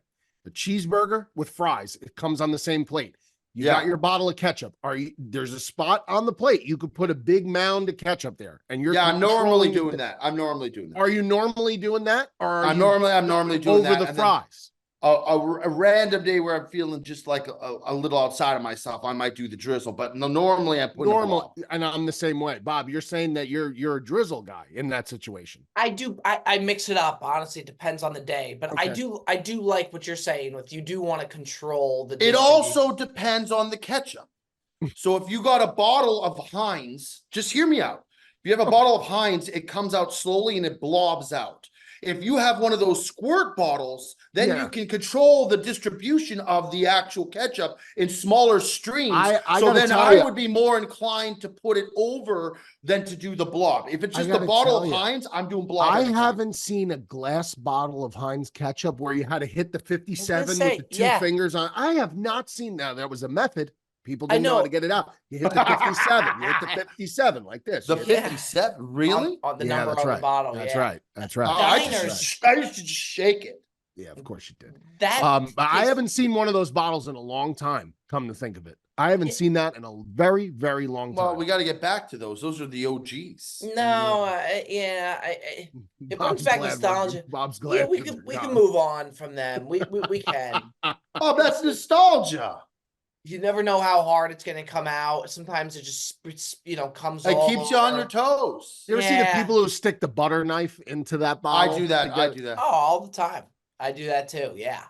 A cheeseburger with fries, it comes on the same plate. You got your bottle of ketchup. There's a spot on the plate. You could put a big mound of ketchup there. And you're I'm normally doing that. I'm normally doing that. Are you normally doing that? Or are I'm you normally doing over that. the fries? A random day where I'm feeling just like a little outside of myself, I might do the drizzle, but normally I'm putting And I'm the same way. Bob, you're saying that you're a drizzle guy in that situation. I mix it up. Honestly, it depends on the day, but Okay. I do like what you're saying with you do want to control the It also depends on the ketchup. So if you got a bottle of Heinz, just hear me out. If you have a bottle of Heinz, it comes out slowly and it blobs out. If you have one of those squirt bottles, then you can control the distribution of the actual ketchup in smaller streams. So then I would be more inclined to put it over than to do the blob. If it's just a bottle of Heinz, I'm doing blob. I haven't seen a glass bottle of Heinz ketchup where you had to hit the 57 with the two fingers on. I have not seen that. That was a method. People didn't know how to get it out. You hit the 57. You hit the 57 like this. The 57? Really? On the number on the bottle. That's right. That's right. I used to just shake it. Yeah, of course you did. I haven't seen one of those bottles in a long time, come to think of it. I haven't seen that in a very, very long time. Well, we got to get back to those. Those are the OGs. No, it brings back nostalgia. Bob's glad. Yeah, we can move on from them. We can. Oh, that's nostalgia. You never know how hard it's going to come out. Sometimes it just, comes It keeps you on your toes. You ever see the people who stick the butter knife into that bottle? I do that. Oh, all the time. I do that too. Yeah.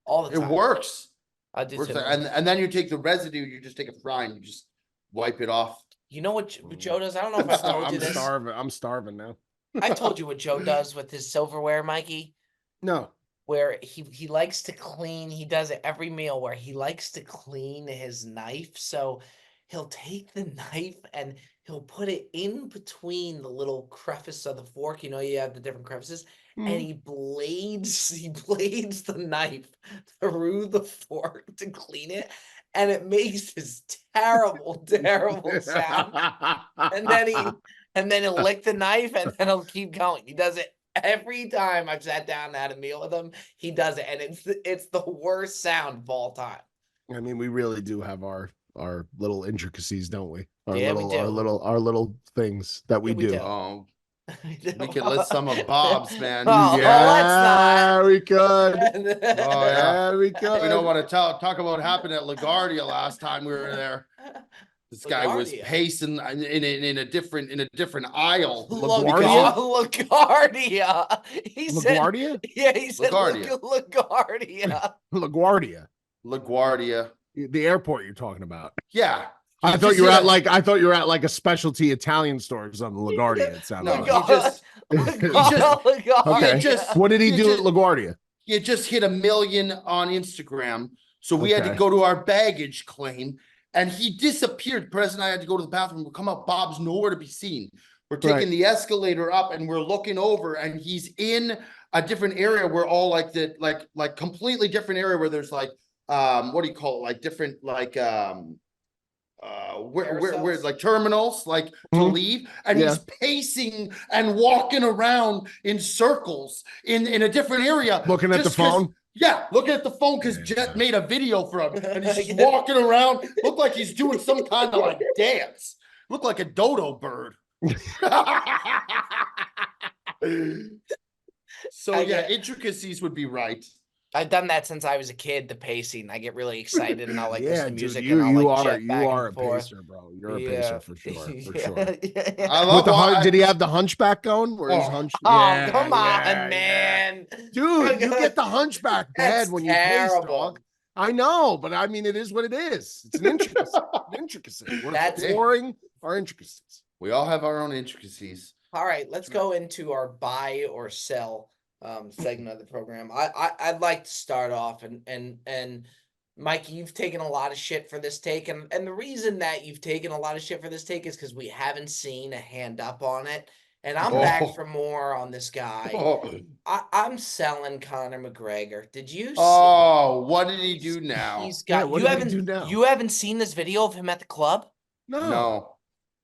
All the time. It works. I do too. And then you take the residue, you just take a fry and you just wipe it off. You know what Joe does? I don't know if I told you this. I'm starving now. I told you what Joe does with his silverware, Mikey. No. Where he likes to clean, he does it every meal where he likes to clean his knife. So he'll take the knife and he'll put it in between the little crevice of the fork. You have the different crevices. And he blades the knife through the fork to clean it. And it makes this terrible, terrible sound. And then he'll lick the knife and then he'll keep going. He does it every time I've sat down and had a meal with him. He does it, and it's the worst sound of all time. I mean, we really do have our little intricacies, don't we? We do. Our little things that we do. Oh, we could list some of Bob's, man. We could. We could. You know what? Talk about what happened at LaGuardia last time we were there. This guy was pacing in a different aisle. LaGuardia. He said LaGuardia? Yeah, he said LaGuardia. LaGuardia. The airport you're talking about. Yeah. I thought you were at like a specialty Italian store or something. LaGuardia. It sounded like. What did he do at LaGuardia? He just hit 1 million on Instagram. So we had to go to our baggage claim. And he disappeared. The president and I had to go to the bathroom. We'll come up. Bob's nowhere to be seen. We're taking the escalator up and we're looking over and he's in a different area where all like completely different area where there's like, what do you call it? Like different, like, where like terminals, like to leave. And he's pacing and walking around in circles in a different area. Looking at the phone. Yeah, looking at the phone because Jet made a video for him and he's just walking around. Looked like he's doing some kind of like dance. Looked like a dodo bird. So intricacies would be right. I've done that since I was a kid, the pacing. I get really excited and I'll like listen to music dude, and I'll like jet back you are and a forth. pacer, bro. You're a pacer for sure. For sure. I love did he have the hunchback going? Where he's hunched? Oh, come on, man. Dude, you get the hunchback bad when you pace, dog. I know, but I mean, it is what it is. It's an intricacy. We're exploring our intricacies. We all have our own intricacies. All right, let's go into our buy or sell segment of the program. I'd like to start off and Mikey, you've taken a lot of shit for this take, and the reason that you've taken a lot of shit for this take is because we haven't seen a hand up on it, and I'm back for more on this guy. I'm selling Conor McGregor. Did you see? Oh, what did he do now? He's got. You haven't seen this video of him at the club? No.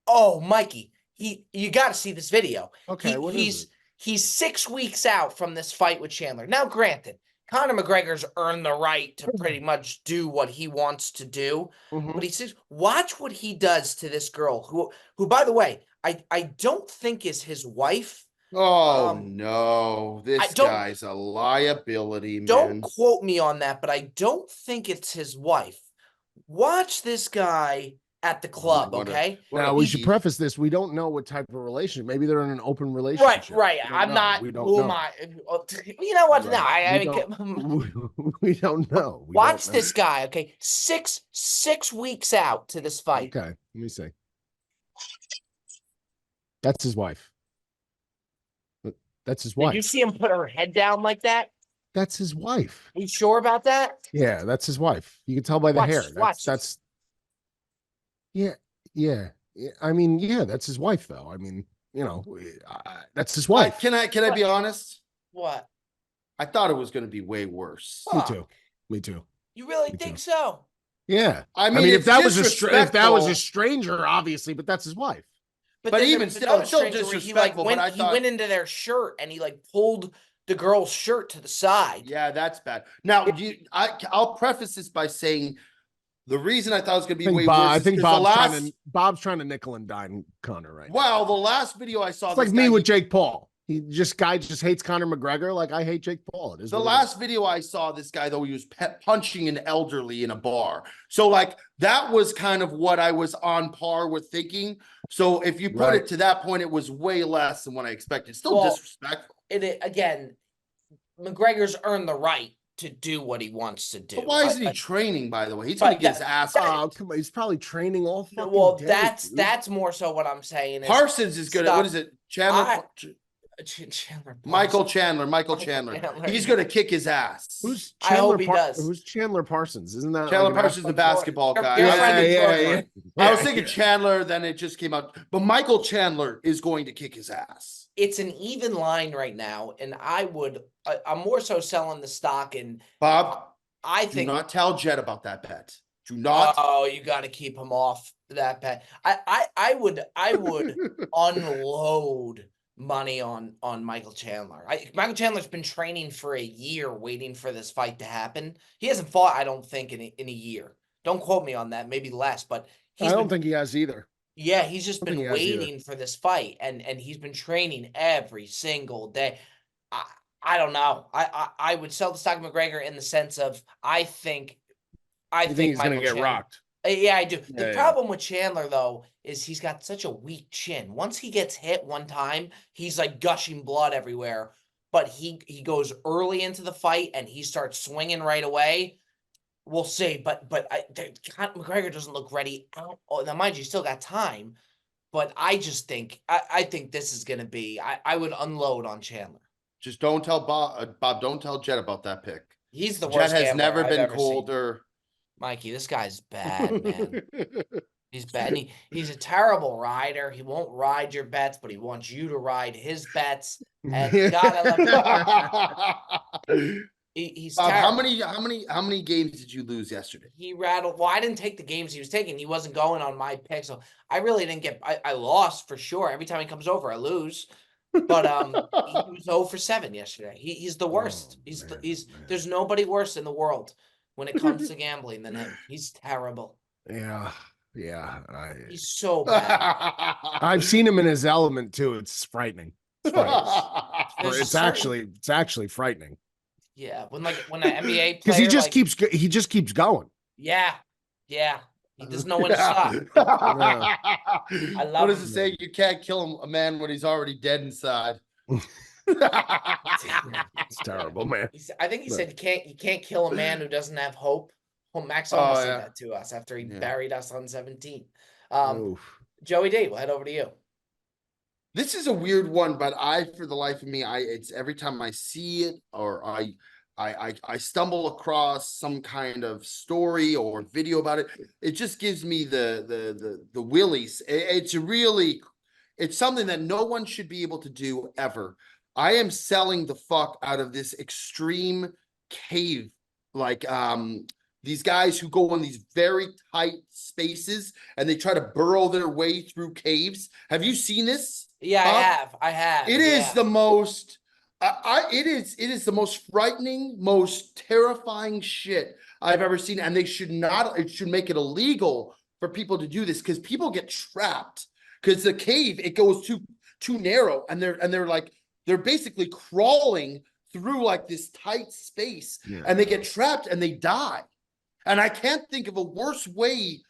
Oh, Mikey, you got to see this video. Okay, what is it? He's 6 weeks out from this fight with Chandler. Now, granted, Conor McGregor's earned the right to pretty much do what he wants to do, Mhm. but he says, watch what he does to this girl who, by the way, I don't think is his wife. Oh Um, no, this don't- guy's a liability, Don't man. quote me on that, but I don't think it's his wife. Watch this guy at the club, what a- okay? what Now a we should beef. preface this. We don't know what type of relationship. Maybe they're in an open relationship. Right. We don't I'm know. not. We don't Who know. am I? You know what? No, Right. We don't know. We watch don't know. this guy. Okay, six weeks out to this fight. Okay, let me see. That's his wife. That's his Did you wife. see him put her head down like that? That's his wife. Are you sure about that? Yeah, that's his wife. You can tell by the Watch- hair. watch. That's yeah. I mean, yeah, that's his wife, though. I mean, that's his wife. Can I be honest? What? I thought it was going to be way worse. Huh. Me too. You really Me think too. so? Yeah. I mean, if it's that was a disrespectful. stranger, obviously, but that's his wife. But then even the still, other it's still stranger where disrespectful, but I he thought- went into their shirt and he like pulled the girl's shirt to the side. Yeah, that's bad. Now, I'll preface this by saying the reason I thought it was going to be way I worse is think 'cause Bob's trying to nickel and dime Connor right now. Well, the last video I saw, It's like this me guy- with Jake Paul. Guy just hates Conor McGregor like I hate Jake Paul. It is The what it last video I saw, this guy, though, he was punching an elderly in a bar. So, like, that was kind of what I was on par with thinking. So, if you put Right. it to that point, it was way less than what I expected. Still Well, disrespectful. Again, McGregor's earned the right to do what he wants to do. But why isn't he I- training, by the way? He's But going to get his ass Oh, kicked. come on. He's probably training all fucking well, day, that's dude. more so what I'm saying. Is Parsons is good at, what is it? Chandler? Chandler Michael Parsons. Chandler. Michael Michael Chandler. Chandler. He's going to kick his ass. Who's I hope he does. Who's Chandler Parsons? Isn't that Chandler like an Parsons, the athletic- basketball Your- guy. your I was friend thinking- in Brooklyn. I was thinking Chandler, then it just came out. But Michael Chandler is going to kick his ass. It's an even line right now, and I'm more so selling the stock, and Bob, I do think. not tell Jed about that bet. Do not. Oh, you got to keep him off that bet. I would unload money on Michael Chandler. Michael Chandler's been training for a year, waiting for this fight to happen. He hasn't fought, I don't think, in a year. Don't quote me on that. Maybe less, but I don't think he has either. yeah, he's just I don't been think he has either. waiting for this fight, and he's been training every single day. I don't know. I would sell the stock of McGregor in the sense of I think You think he's going to Michael get Chandler- rocked? Yeah, I do. The Yeah. problem with Chandler, though, is he's got such a weak chin. Once he gets hit one time, he's like gushing blood everywhere. But he goes early into the fight and he starts swinging right away. We'll see. But McGregor doesn't look ready. Now, mind you, he's still got time. But I just think I think this is going to be. I would unload on Chandler. Just don't tell Bob. Bob, don't tell Jed about that pick. He's the Jed worst. has gambler never I've been ever seen. colder. Mikey, this guy's bad, man. He's bad. And he's a terrible rider. He won't ride your bets, but he wants you to ride his bets. And you gotta love he's Bob, terrible. how many games did you lose yesterday? He rattled. Well, I didn't take the games he was taking. He wasn't going on my pick, so I really didn't get. I lost for sure. Every time he comes over, I lose. But he was 0 for 7 yesterday. He's the worst. Oh, man. There's nobody worse in the world when it comes to gambling than him. He's terrible. Yeah. He's so bad. I've seen him in his element too. It's frightening. It's frightening. There's a It's certain- actually frightening Yeah, when an NBA because he player, just like- he just keeps going. Yeah, he doesn't know when to stop. I love what does him. it say? You can't kill a man when he's already dead inside. It's terrible, man. I think he said you can't kill a man who doesn't have hope. Well, Max Oh, almost yeah. said that to us after he Yeah. buried us on 17. Oof. Joey D, we'll head over to you. This is a weird one, but for the life of me, it's every time I see it or I stumble across some kind of story or video about it, it just gives me the willies. It's something that no one should be able to do ever. I am selling the fuck out of this extreme cave, like these guys who go in these very tight spaces and they try to burrow their way through caves. Have you seen this? Yeah, Bob? I have. It is the most it is the most frightening, most terrifying shit I've ever seen. And it should make it illegal for people to do this because people get trapped because the cave, it goes too narrow and they're basically crawling through like this tight space and they get trapped and they die. And I can't think of a worse way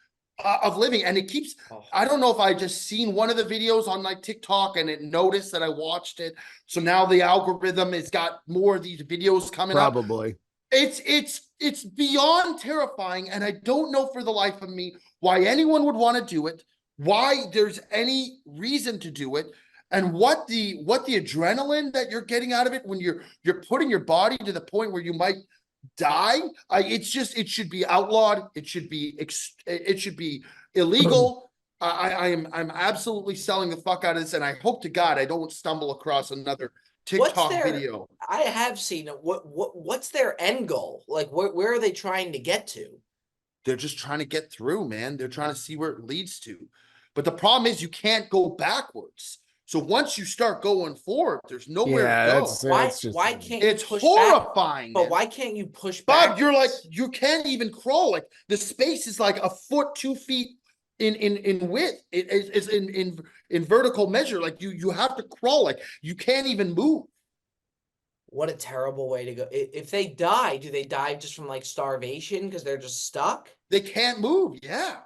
of living. And it keeps, I don't know if I just seen one of the videos on like TikTok and it noticed that I watched it. So now the algorithm has got more of these videos coming up. Probably. It's beyond terrifying. And I don't know for the life of me why anyone would want to do it, why there's any reason to do it, and what the adrenaline that you're getting out of it when you're putting your body to the point where you might die. It should be outlawed. It should be illegal. I'm absolutely selling the fuck out of this, and I hope to God I don't stumble across another TikTok video. I have seen it. What's their end goal? Like, where are they trying to get to? They're just trying to get through, man. They're trying to see where it leads to. But the problem is you can't go backwards. So once you start going forward, there's nowhere to go. Why can't it's you push horrifying? But why can't you push back? back? Bob, you can't even crawl. Like the space is like a foot, 2 feet in width. It's in vertical measure. Like you have to crawl. Like you can't even move. What a terrible way to go. If they die, do they die just from like starvation because they're just stuck? They can't move. Yeah.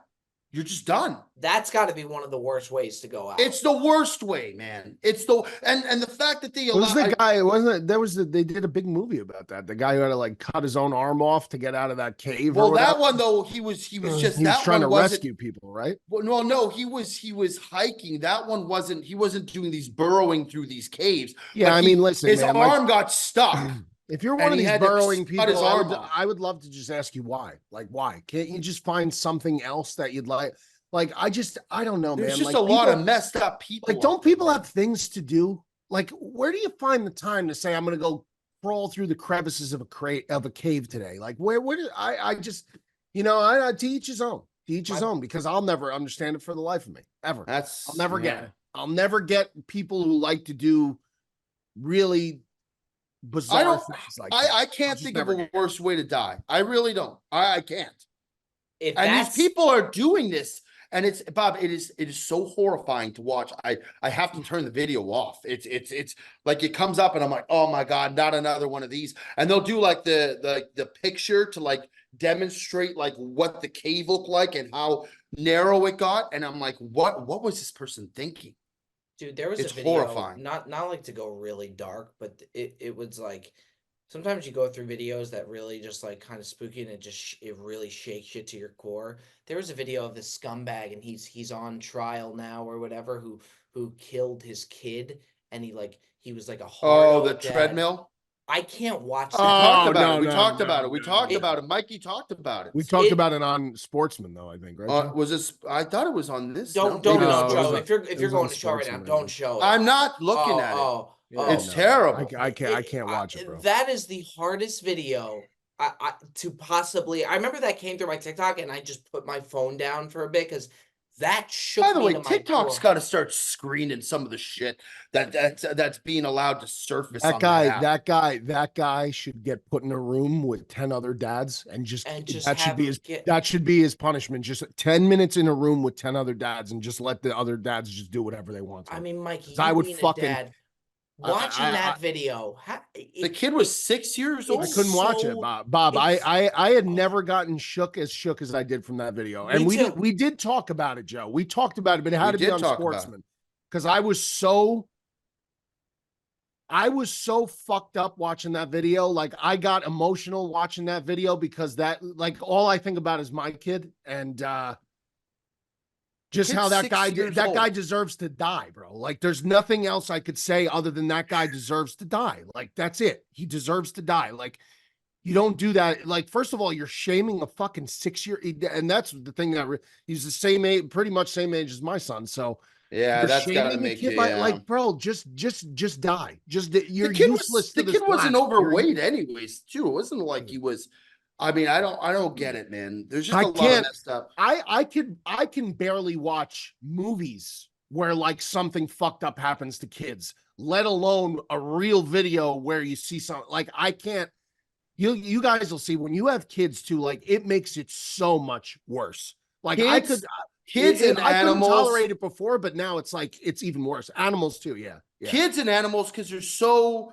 You're just done. That's got to be one of the worst ways to go out. It's the worst way, man. It's the and the fact that they was the guy wasn't it? They did a big movie about that. The guy who had to like cut his own arm off to get out of that cave. Well, that one though, he was trying to rescue people, right? Well, no, he was hiking. That one wasn't. He wasn't doing these burrowing through these caves. Yeah, I mean, listen, his man, arm got stuck. If you're one of these burrowing people, his arm I would love to just ask you why. Like, why can't you just find something else that you'd like? Like, I don't know, There's man. just like, a lot of messed up people. Like, don't people have things to do? Like, where do you find the time to say, I'm going to go crawl through the crevices of a cave today? Like, where do I just, to each his own. To each his own, because I'll never understand it for the life of me, ever. I'll never get it. I'll never get people who like to do really bizarre things like that. I can't think of a worse way to die. I really don't. I can't. And these people are doing this, and it's Bob. It is so horrifying to watch. I have to turn the video off. It's like it comes up, and I'm like, oh my God, not another one of these. And they'll do like the picture to like demonstrate like what the cave looked like and how narrow it got. And I'm like, what was this person thinking? Dude, there was a video, horrifying. Not like to go really dark, but it was like sometimes you go through videos that really just like kind of spooky and it really shakes you to your core. There was a video of this scumbag and he's on trial now or whatever who killed his kid and he was like a hard treadmill. I can't watch that. We talked about it. Mikey talked about it. We talked about it on Sportsman, though, I think, right? Was this? I thought it was on this. Don't show. If you're going to show right now, don't show it. I'm not looking at it. It's terrible. I can't watch it, bro. That is the hardest video to possibly. I remember that came through my TikTok, and I just put my phone down for a bit because that shook me. By the way, TikTok's got to start screening some of the shit that's being allowed to surface. That guy should get put in a room with 10 other dads and that should be his punishment. Just 10 minutes in a room with 10 other dads and just let the other dads just do whatever they want to. I mean, Mikey, I would fucking. Watching that video, the kid was 6 years old. I couldn't watch it, Bob. I had never gotten shook as I did from that video, and we did talk about it, Joe. We talked about it, but it had to be on Sportsman because I was so fucked up watching that video. Like I got emotional watching that video because that all I think about is my kid and just how that guy deserves to die, bro. Like there's nothing else I could say other than that guy deserves to die. Like that's it. He deserves to die. Like you don't do that. Like first of all, you're shaming a fucking 6-year, and that's the thing that he's the same age, pretty much same age as my son. So yeah, that's gotta make you like, bro, just die. Just you're useless. The kid wasn't overweight anyways, too. It wasn't like he was I mean, I don't get it, man. There's just I a lot of can't- messed up. I can barely watch movies where like something fucked up happens to kids, let alone a real video where you see something. Like I can't. You guys will see when you have kids too. Like it makes it so much worse. Like Kids and I couldn't animals. tolerate it before, but now it's like it's even worse. Animals too, yeah. Kids and animals, because they're so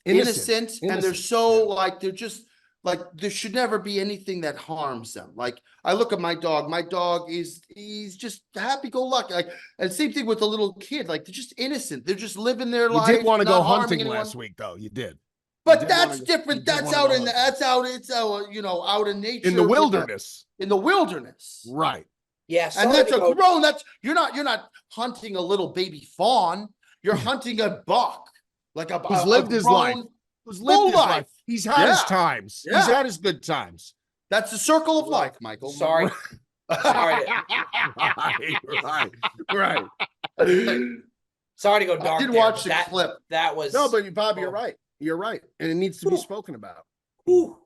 innocent and they're so like they're just like there should never be anything that harms them. Like I look at my dog. My dog he's just happy-go-lucky. Like and same thing with the little kid. Like they're just innocent. They're just living their You life. did want to go not harming hunting anyone. last week, though. You did. But did that's wanna- you different. did That's wanna out go in hunting. that's out. It's out in nature In the with wilderness, in the wilderness. right? Yeah, And sorry that's to a go- grown. That's you're not hunting a little baby fawn. You're hunting a buck, like Who's lived his life. grown- Who's lived Full his life. life. He's had his Yeah. times. He's Yeah. had his good times. That's the circle of life, Michael. Sorry. Sorry. right. Sorry to go I dark. did there, watch but the that, clip. That was No, but Bob, you're Oh. right. You're right, and it needs to be Ooh. spoken about. Whew.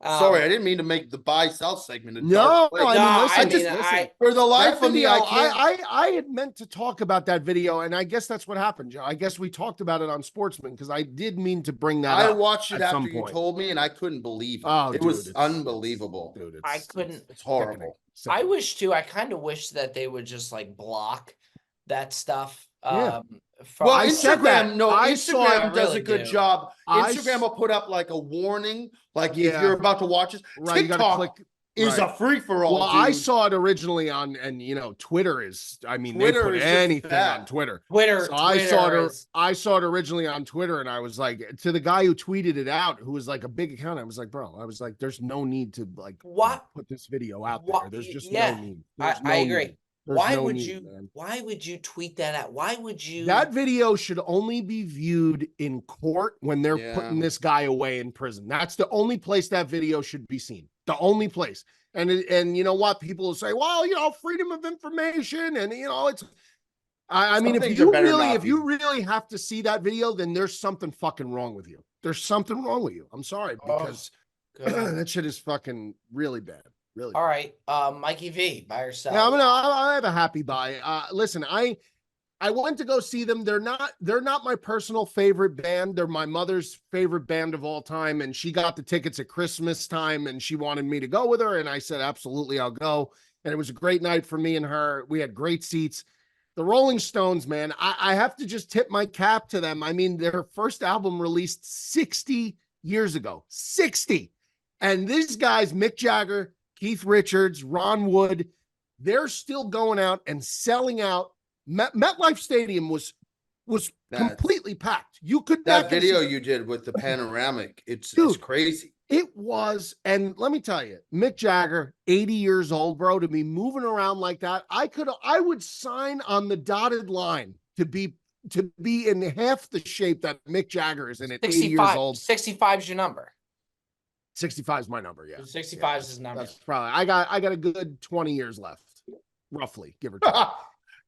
Sorry, I didn't mean to make the buy-sell segment. a No, dark place. I mean, listen, I mean, listen. for the life That of me, video, I can't. I had meant to talk about that video, and I guess that's what happened, Joe. I guess we talked about it on Sportsman because I did mean to bring that I up. watched it at some after you point. told me, and I couldn't believe it. Oh, It dude, was it's unbelievable. Dude, I couldn't. It's horrible. I wish too. I kind of wish that they would just like block that stuff. Yeah. From, Well, I said that. Instagram, no, I saw Instagram it. does Really a good do. job. I Instagram s- will put up like a warning, like if Yeah. you're about to watch it. Right, you gotta TikTok click. is right. a free for all. Well, I saw it originally on, and Twitter is. I mean, Twitter they put is just anything bad. on Twitter. Twitter. So I saw Twitter it. is- I saw it originally on Twitter, and I was like, to the guy who tweeted it out, who was like a big account. I was like, bro, there's no need to like What? put this video out What- there. There's just yeah, no need. I There's no agree. need. There's Why no would need, you? man. Why would you tweet that out? Why would you? That video should only be viewed in court when they're Yeah. putting this guy away in prison. That's the only place that video should be seen. The only place. And you know what? People will say, well, freedom of information. And, it's, I Some mean, if things are you better really, not if you be. really have to see that video, then there's something fucking wrong with you. There's something wrong with you. I'm sorry, Oh, because God. that shit is fucking really bad. Really. All bad. right, Mikey V by yourself. Yeah, I have a happy buy. Listen, I went to go see them. They're not my personal favorite band. They're my mother's favorite band of all time, and she got the tickets at Christmas time, and she wanted me to go with her, and I said absolutely, I'll go. And it was a great night for me and her. We had great seats. The Rolling Stones, man, I have to just tip my cap to them. I mean, their first album released 60 years ago. 60. And these guys, Mick Jagger, Keith Richards, Ron Wood, they're still going out and selling out. MetLife Stadium was That's- completely packed. You could That not video conceive- you did with the panoramic, it's Dude. crazy. It was, and let me tell you, Mick Jagger, 80 years old, bro, to be moving around like that, I would sign on the dotted line to be in half the shape that Mick Jagger is in at 80 years 65. old. 65 is your number. 65 is my number, yeah. 65 is his number. That's probably I got a good 20 years left, roughly, give or take.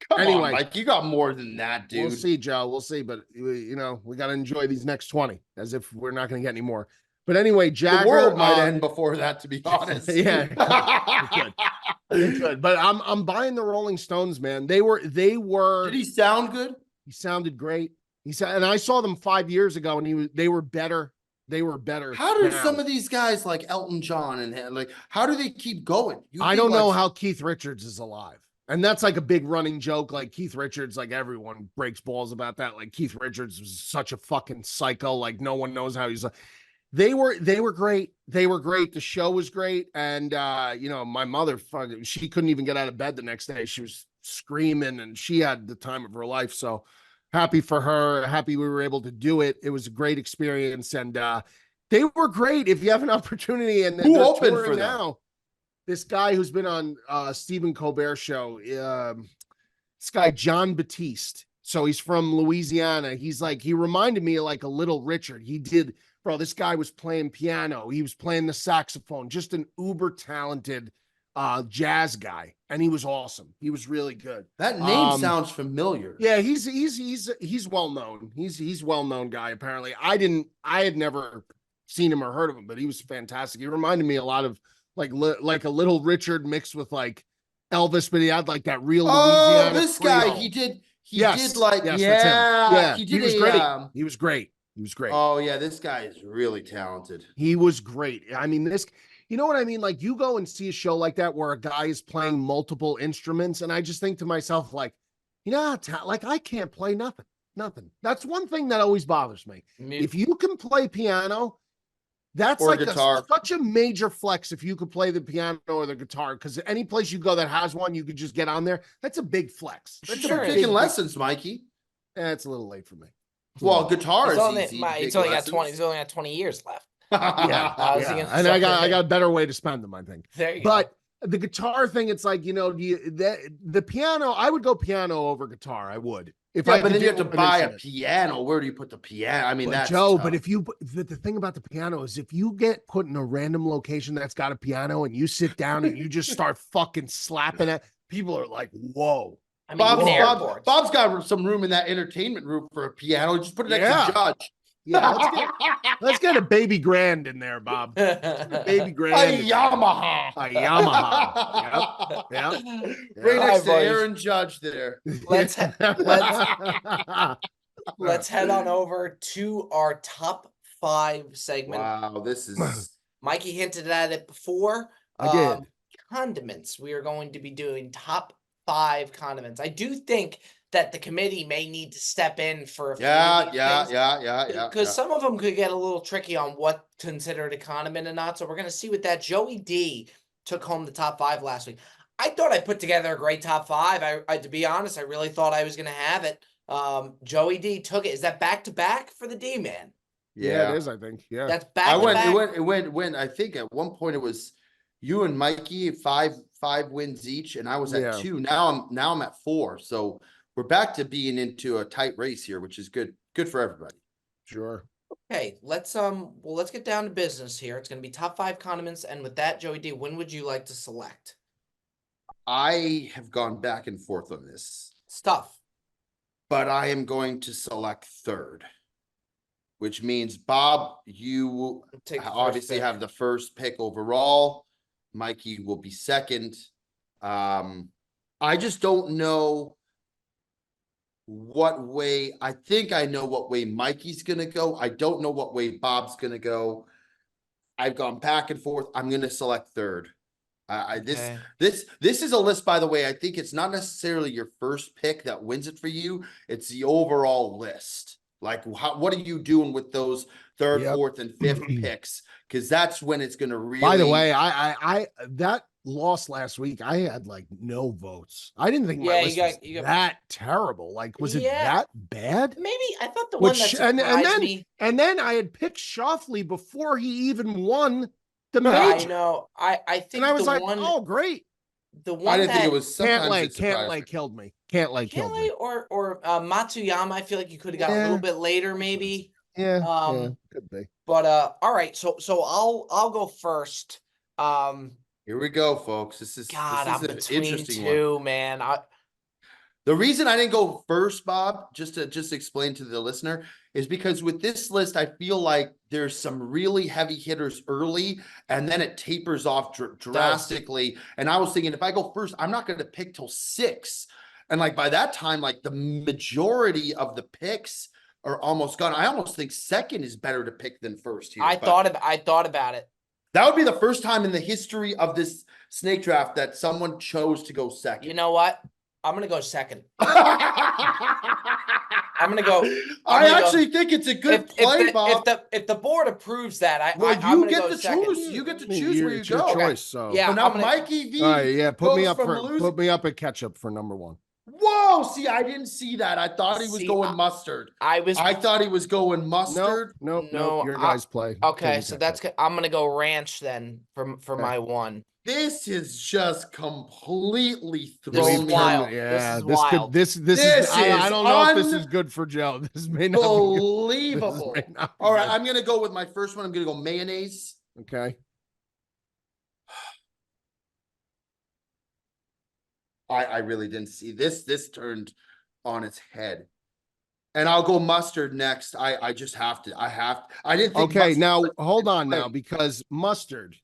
Come Anyway. on, Mike, you got more than that, dude. We'll see, Joe. We'll see, but we got to enjoy these next 20 as if we're not going to get any more. But anyway, Jagger, The world might end before that, to be honest. Yeah, it could. But I'm buying the Rolling Stones, man. They were. Did he sound good? He sounded great. And I saw them 5 years ago, and they were better. They were better. How do now. some of these guys like Elton John and like how do they keep going? I don't know how Keith Richards is alive. And that's like a big running joke. Like Keith Richards, like everyone breaks balls about that. Like Keith Richards was such a fucking psycho. Like no one knows how he's. They were great. They were great. The show was great. And my mother, she couldn't even get out of bed the next day. She was screaming, and she had the time of her life. So happy for her. Happy we were able to do it. It was a great experience, and they were great. If you have an opportunity, and Who they're opened touring for them? now. This guy who's been on Stephen Colbert show, this guy, John Batiste. So he's from Louisiana. He reminded me of like a Little Richard. This guy was playing piano. He was playing the saxophone, just an uber talented jazz guy. And he was awesome. He was really good. That name sounds familiar. Yeah, he's well known. He's well known guy, apparently. I had never seen him or heard of him, but he was fantastic. He reminded me a lot of like a Little Richard mixed with like Elvis, but he had like that real Oh, Louisiana this guy, Creole. he did like, yes, that's him. Yeah, he he did was a, great. He was great. He was great. oh yeah, this guy is really talented. He was great. I mean, you know what I mean? Like you go and see a show like that where a guy is playing multiple instruments, and I just think to myself, like, like I can't play nothing. That's one thing that always bothers me. If you can play piano, that's or like guitar. such a major flex if you could play the piano or the guitar, because any place you go that has one, you could just get on there. That's a big flex. That's Sure a is. Taking lessons, Mikey. It's a little late for me. Well, guitar It's is only, easy. it's only got 20. It's only got 20 years left. I was thinking And I got something. a better way to spend them, I think. There you But the guitar thing, it's like, the piano, I would go piano over guitar. I would. If Yeah, I but could then you have do to an buy a instrument. piano. Where do you put the piano? I mean, But that's Joe, tough. but if you the thing about the piano is if you get put in a random location that's got a piano and you sit down and you just start fucking slapping it, people are like, whoa. I mean, even airports. Bob's got some room in that entertainment room for a piano. Just put it next Yeah. to Judge. Yeah, let's get a baby grand in there, Bob. Baby grand. A Yamaha. A Yamaha. Yep. Right All next right, to boys. Aaron Judge there. Let's head on over to our top 5 segment. Wow, this is Mikey hinted at it before. I did. Condiments. We are going to be doing top 5 condiments. I do think that the committee may need to step in for a few of these things. Yeah. Because some of them could get a little tricky on what considered a condiment and not. So we're going to see with that. Joey D took home the top 5 last week. I thought I put together a great top 5. I to be honest, I really thought I was going to have it. Joey D took it. Is that back to back for the D man? Yeah, it is, I think. Yeah. That's back to back. It went. I think at one point it was you and Mikey 5 wins each, and I was at 2. Now I'm at 4. So we're back to being into a tight race here, which is good for everybody. Sure. Okay, let's get down to business here. It's going to be top 5 condiments, and with that, Joey D, when would you like to select? I have gone back and forth on this Stuff. but I am going to select 3rd, which means Bob, you obviously have the first pick overall. Mikey will be 2nd. I just don't know what way. I think I know what way Mikey's gonna go. I don't know what way Bob's gonna go. I've gone back and forth. I'm gonna select 3rd. This is a list, by the way. I think it's not necessarily your first pick that wins it for you. It's the overall list. Like, what are you doing with those 3rd, 4th, and 5th picks? Because that's when it's going to really. By the way, I that loss last week, I had like no votes. I didn't think my list was that terrible. Like, was it that bad? Maybe I thought the one that surprised me. And then I had picked Shoffley before he even won the major. I know. I think, and I was like, oh, great. The one I didn't think it was. Can't Lay killed me. Can't Lay or Matsuyama. I feel like you could have got a little bit later, maybe. Yeah, could be. But all right. So I'll go first. Here we go, folks. This is I'm an between interesting 2, one. man. The reason I didn't go first, Bob, just to explain to the listener, is because with this list, I feel like there's some really heavy hitters early, and then it tapers off drastically. And I was thinking, if I go first, I'm not going to pick till 6. And like by that time, like the majority of the picks are almost gone. I almost think 2nd is better to pick than 1st here. I thought about it. That would be the first time in the history of this snake draft that someone chose to go 2nd. You know what? I'm gonna go 2nd. I'm gonna go. I actually think it's a good play, Bob. If the board approves that, you get to choose. You get to choose where you go. Choice, so. Yeah. So now Mikey V. Put me up at ketchup for number 1. Whoa! See, I didn't see that. I thought he was going mustard. I thought he was going mustard. No. Your guys play. Okay, so I'm gonna go ranch then for my 1. This is just completely This is thrown me. wild. Yeah, this is wild. This is. I don't know if this is good for Joe. This may not be Unbelievable. All right, I'm gonna go with my first one. I'm gonna go mayonnaise. Okay. I really didn't see this. This turned on its head. And I'll go mustard next. I just have to. I didn't think. Okay, mustard now was a hold good on play. now, because mustard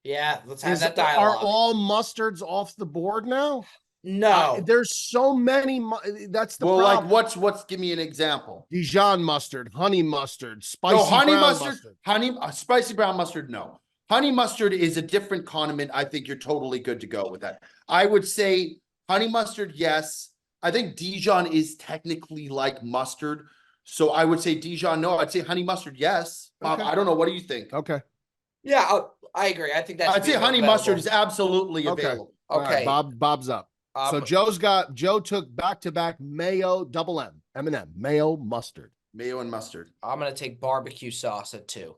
Yeah, let's have that are dialogue. all mustards off the board now? No. There's so many. That's the Well, problem. like what's? Give me an example. Dijon mustard, honey mustard, spicy No, honey brown mustard, spicy brown mustard. No, honey mustard is a different condiment. I think you're totally good to go with that. I would say honey mustard, yes. I think Dijon is technically like mustard, so I would say Dijon. No, I'd say honey mustard, yes. Bob, Okay. I don't know. What do you think? Okay. Yeah, I agree. I think that's. I'd say honey mustard is absolutely Okay. available. All right, Okay. Bob's up. So Joe took back-to-back mayo, double M&M, mayo mustard. Mayo and mustard. I'm gonna take barbecue sauce at 2.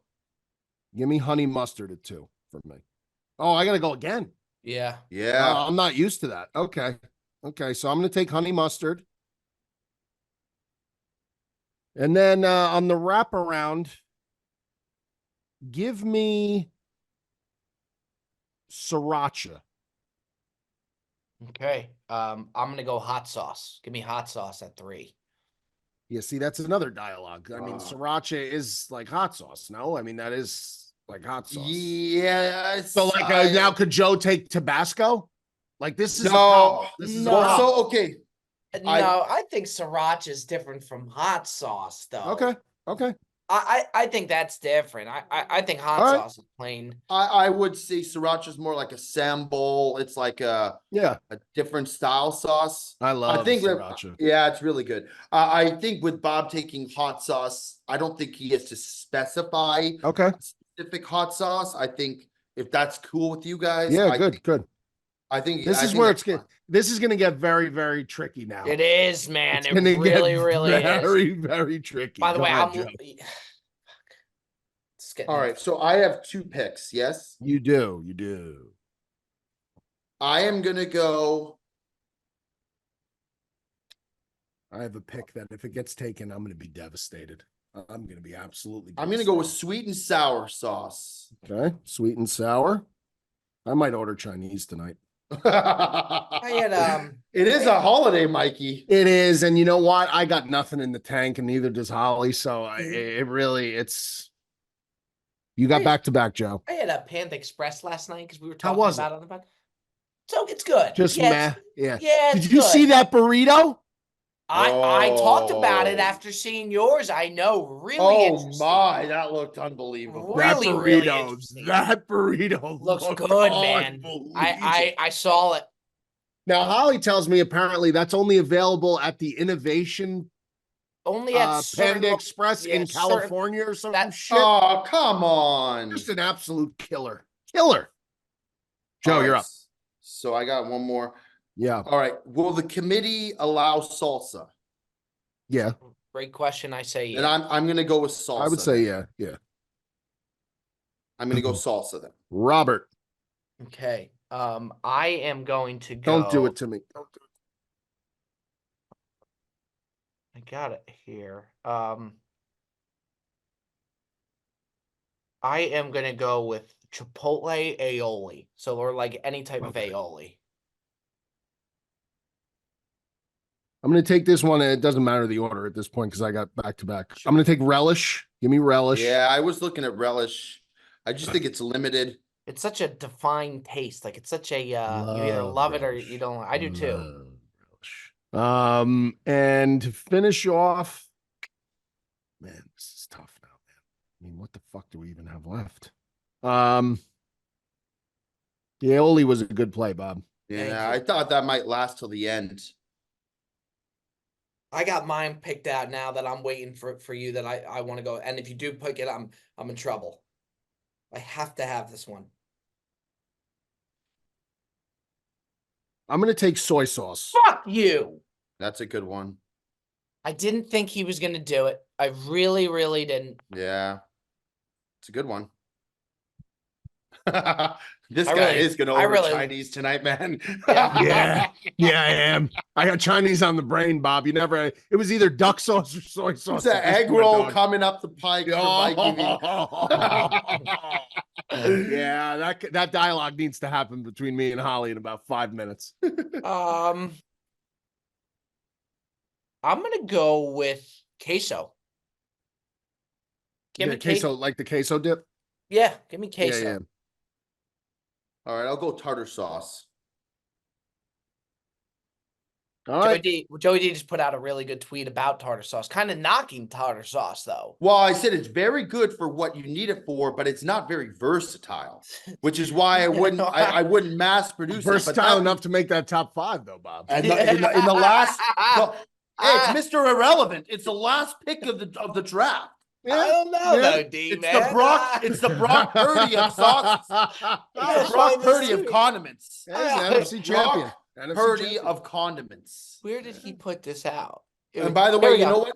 Give me honey mustard at 2 for me. Oh, I gotta go again. Yeah. Yeah. I'm not used to that. Okay. So I'm gonna take honey mustard. And then on the wraparound, give me sriracha. Okay. I'm gonna go hot sauce. Give me hot sauce at 3. Yeah, see, that's another dialogue. I mean, Ah. sriracha is like hot sauce. No, I mean that is like hot sauce. Yeah. So like now, could Joe take Tabasco? Like this is a No. problem. This is a No. Well, problem. so okay. No, I think sriracha is different from hot sauce, though. Okay. I think that's different. I think hot All right. sauce is plain. I would say sriracha is more like a sambal. It's like a different style sauce. I love think sriracha. Yeah, it's really good. I think with Bob taking hot sauce, I don't think he has to specify Okay. specific hot sauce. I think if that's cool with you guys, Yeah, I good. think This is think where that's it's fine. this is gonna get very, very tricky now. It is, man. It's It gonna really, get really is. very, very tricky. By the Go way, ahead, I'm. Joe. It's getting All right, so I have 2 picks. Yes, You do. I am gonna go. I have a pick that if it gets taken, I'm gonna be devastated. I'm gonna be absolutely. I'm gonna go with devastated. sweet and sour sauce. Okay, sweet and sour. I might order Chinese tonight. I had It is a holiday, Mikey. It is, and you know what? I got nothing in the tank, and neither does Holly. So it's. You got Hey. back to back, Joe. I had a Panda Express last night because we were How talking was about it on the pod. So it's good. Just yeah, meh. it's- Yeah. Yeah. Did it's you good. see that burrito? I talked about it Oh. after seeing yours. I know, really. Oh interesting. my, that looked unbelievable. Really, really interesting. that burrito Looks looked good, man. unbelievable. I saw it. Now Holly tells me apparently that's only available at the Innovation Only at certain Panda Express yeah, in certain- California or some that- shit. Oh, come on. Just an absolute killer. Joe, All you're right, up. So I got one more. Yeah. All right. Will the committee allow salsa? Yeah. Great question. I say And yeah. I'm gonna go with salsa. I would say then. yeah. I'm gonna go salsa then. Robert, Okay. I am going to go. don't do it to me. Don't do it. I got it here. I am gonna go with Chipotle aioli. So or like any type of Okay. aioli. I'm going to take this one, and it doesn't matter the order at this point because I got back to back. I'm going to take relish. Give me relish. Yeah, I was looking at relish. I just think it's limited. It's such a defined taste. Like it's such a you either love it or you don't. I do too. Love relish. And to finish off, man, this is tough now, man. I mean, what the fuck do we even have left? The aioli was a good play, Bob. Thank Yeah, you. I thought that might last till the end. I got mine picked out now that I'm waiting for you that I want to go. And if you do pick it, I'm in trouble. I have to have this one. I'm going to take soy sauce. Fuck you. That's a good one. I didn't think he was gonna do it. I really, really didn't. Yeah, it's a good one. This I guy really- is gonna I order really- Chinese tonight, man. Yeah. Yeah, I am. I got Chinese on the brain, Bob. You never. It was either duck sauce or soy sauce. It's an at this egg point, roll dog. coming up the pike for Mikey V. Yeah, that dialogue needs to happen between me and Holly in about 5 minutes. I'm gonna go with Queso. Give The me queso, like the queso dip. Give The me queso, like the queso dip. Yeah, give me Yeah, queso. yeah. All right, I'll go tartar sauce. All right. Joey D just put out a really good tweet about tartar sauce, kind of knocking tartar sauce though. Well, I said it's very good for what you need it for, but it's not very versatile, which is why I wouldn't mass produce it. But Versatile that enough to make that top 5, though, Bob. and in the last, hey, it's Mr. Irrelevant. It's the last pick of the draft. I don't know though, D It's man. it's the Brock Purdy of sauces. It's the Brock Purdy of condiments. Yeah, he's the NFC champion. NFC Purdy champion. of condiments. Where did he put this out? And by the way, you know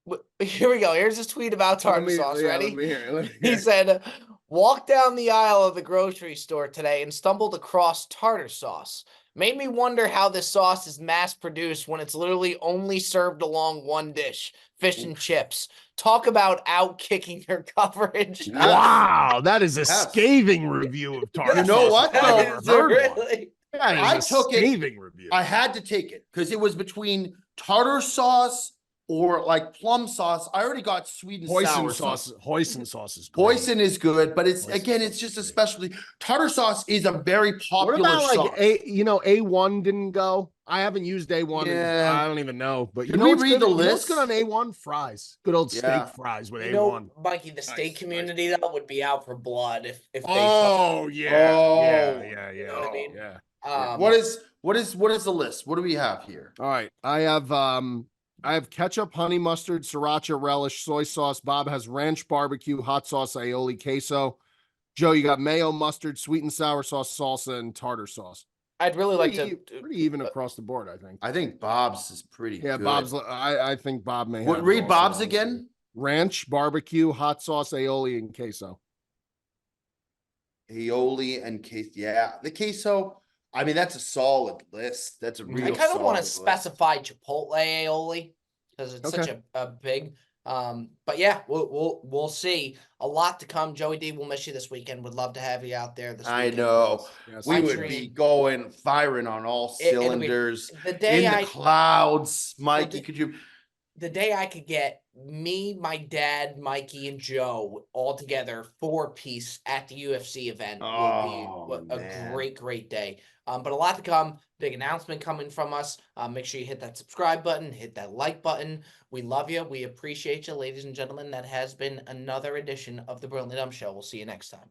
what? Here we go. Here's his tweet about tartar sauce. Ready? Let me hear. He said, walked down the aisle of the grocery store today and stumbled across tartar sauce. Made me wonder how this sauce is mass produced when it's literally only served along one dish, fish and chips. Talk about out kicking your coverage. Wow, that is a Yes. scathing review of tartar You know sauce what, if I've though? ever Is heard it one. really? That is I a took it- scathing review. I had to take it because it was between tartar sauce or like plum sauce. I already got sweet and sour Hoisin sauce. Hoisin sauce is great. Hoisin is good, but it's Hoisin again, sauce it's just is a great. specialty. Tartar sauce is a very What popular about like sauce. A1 didn't go? I haven't used A1. Yeah. I don't even know. But you Can know we what's read good? the You know what's good on list? A1? Fries. Good old Yeah. steak fries with You A1. know, Mikey, the steak Nice, community though would be out for blood if they. Oh yeah, Oh, yeah. You know what I mean? Yeah. What is the list? What do we have here? All right. I have ketchup, honey mustard, sriracha relish, soy sauce. Bob has ranch barbecue, hot sauce, aioli, queso. Joe, you got mayo, mustard, sweet and sour sauce, salsa, and tartar sauce. I'd really like Pretty, to. pretty even across the board, I think. I think Bob's is pretty Yeah, good. Bob's. I think Bob may have. What, it read also, Bob's honestly. again? Ranch, barbecue, hot sauce, aioli, and queso. Aioli and queso. Yeah, the queso. I mean, that's a solid list. That's a real. I kind of want to solid list. specify Chipotle aioli because it's such a big. But yeah, we'll see. A lot to come. Joey D, we'll miss you this weekend. Would love to have you out there this I weekend. know. Yes, We My would dream- be going firing on all It'll be- cylinders The day in the I clouds. Mikey, could you? the day I could get me, my dad, Mikey, and Joe all together 4-piece at the UFC event Oh, will be a man. great day. But a lot to come. Big announcement coming from us. Make sure you hit that subscribe button, hit that like button. We love you. We appreciate you, ladies and gentlemen. That has been another edition of the Brilliantly Dumb Show. We'll see you next time.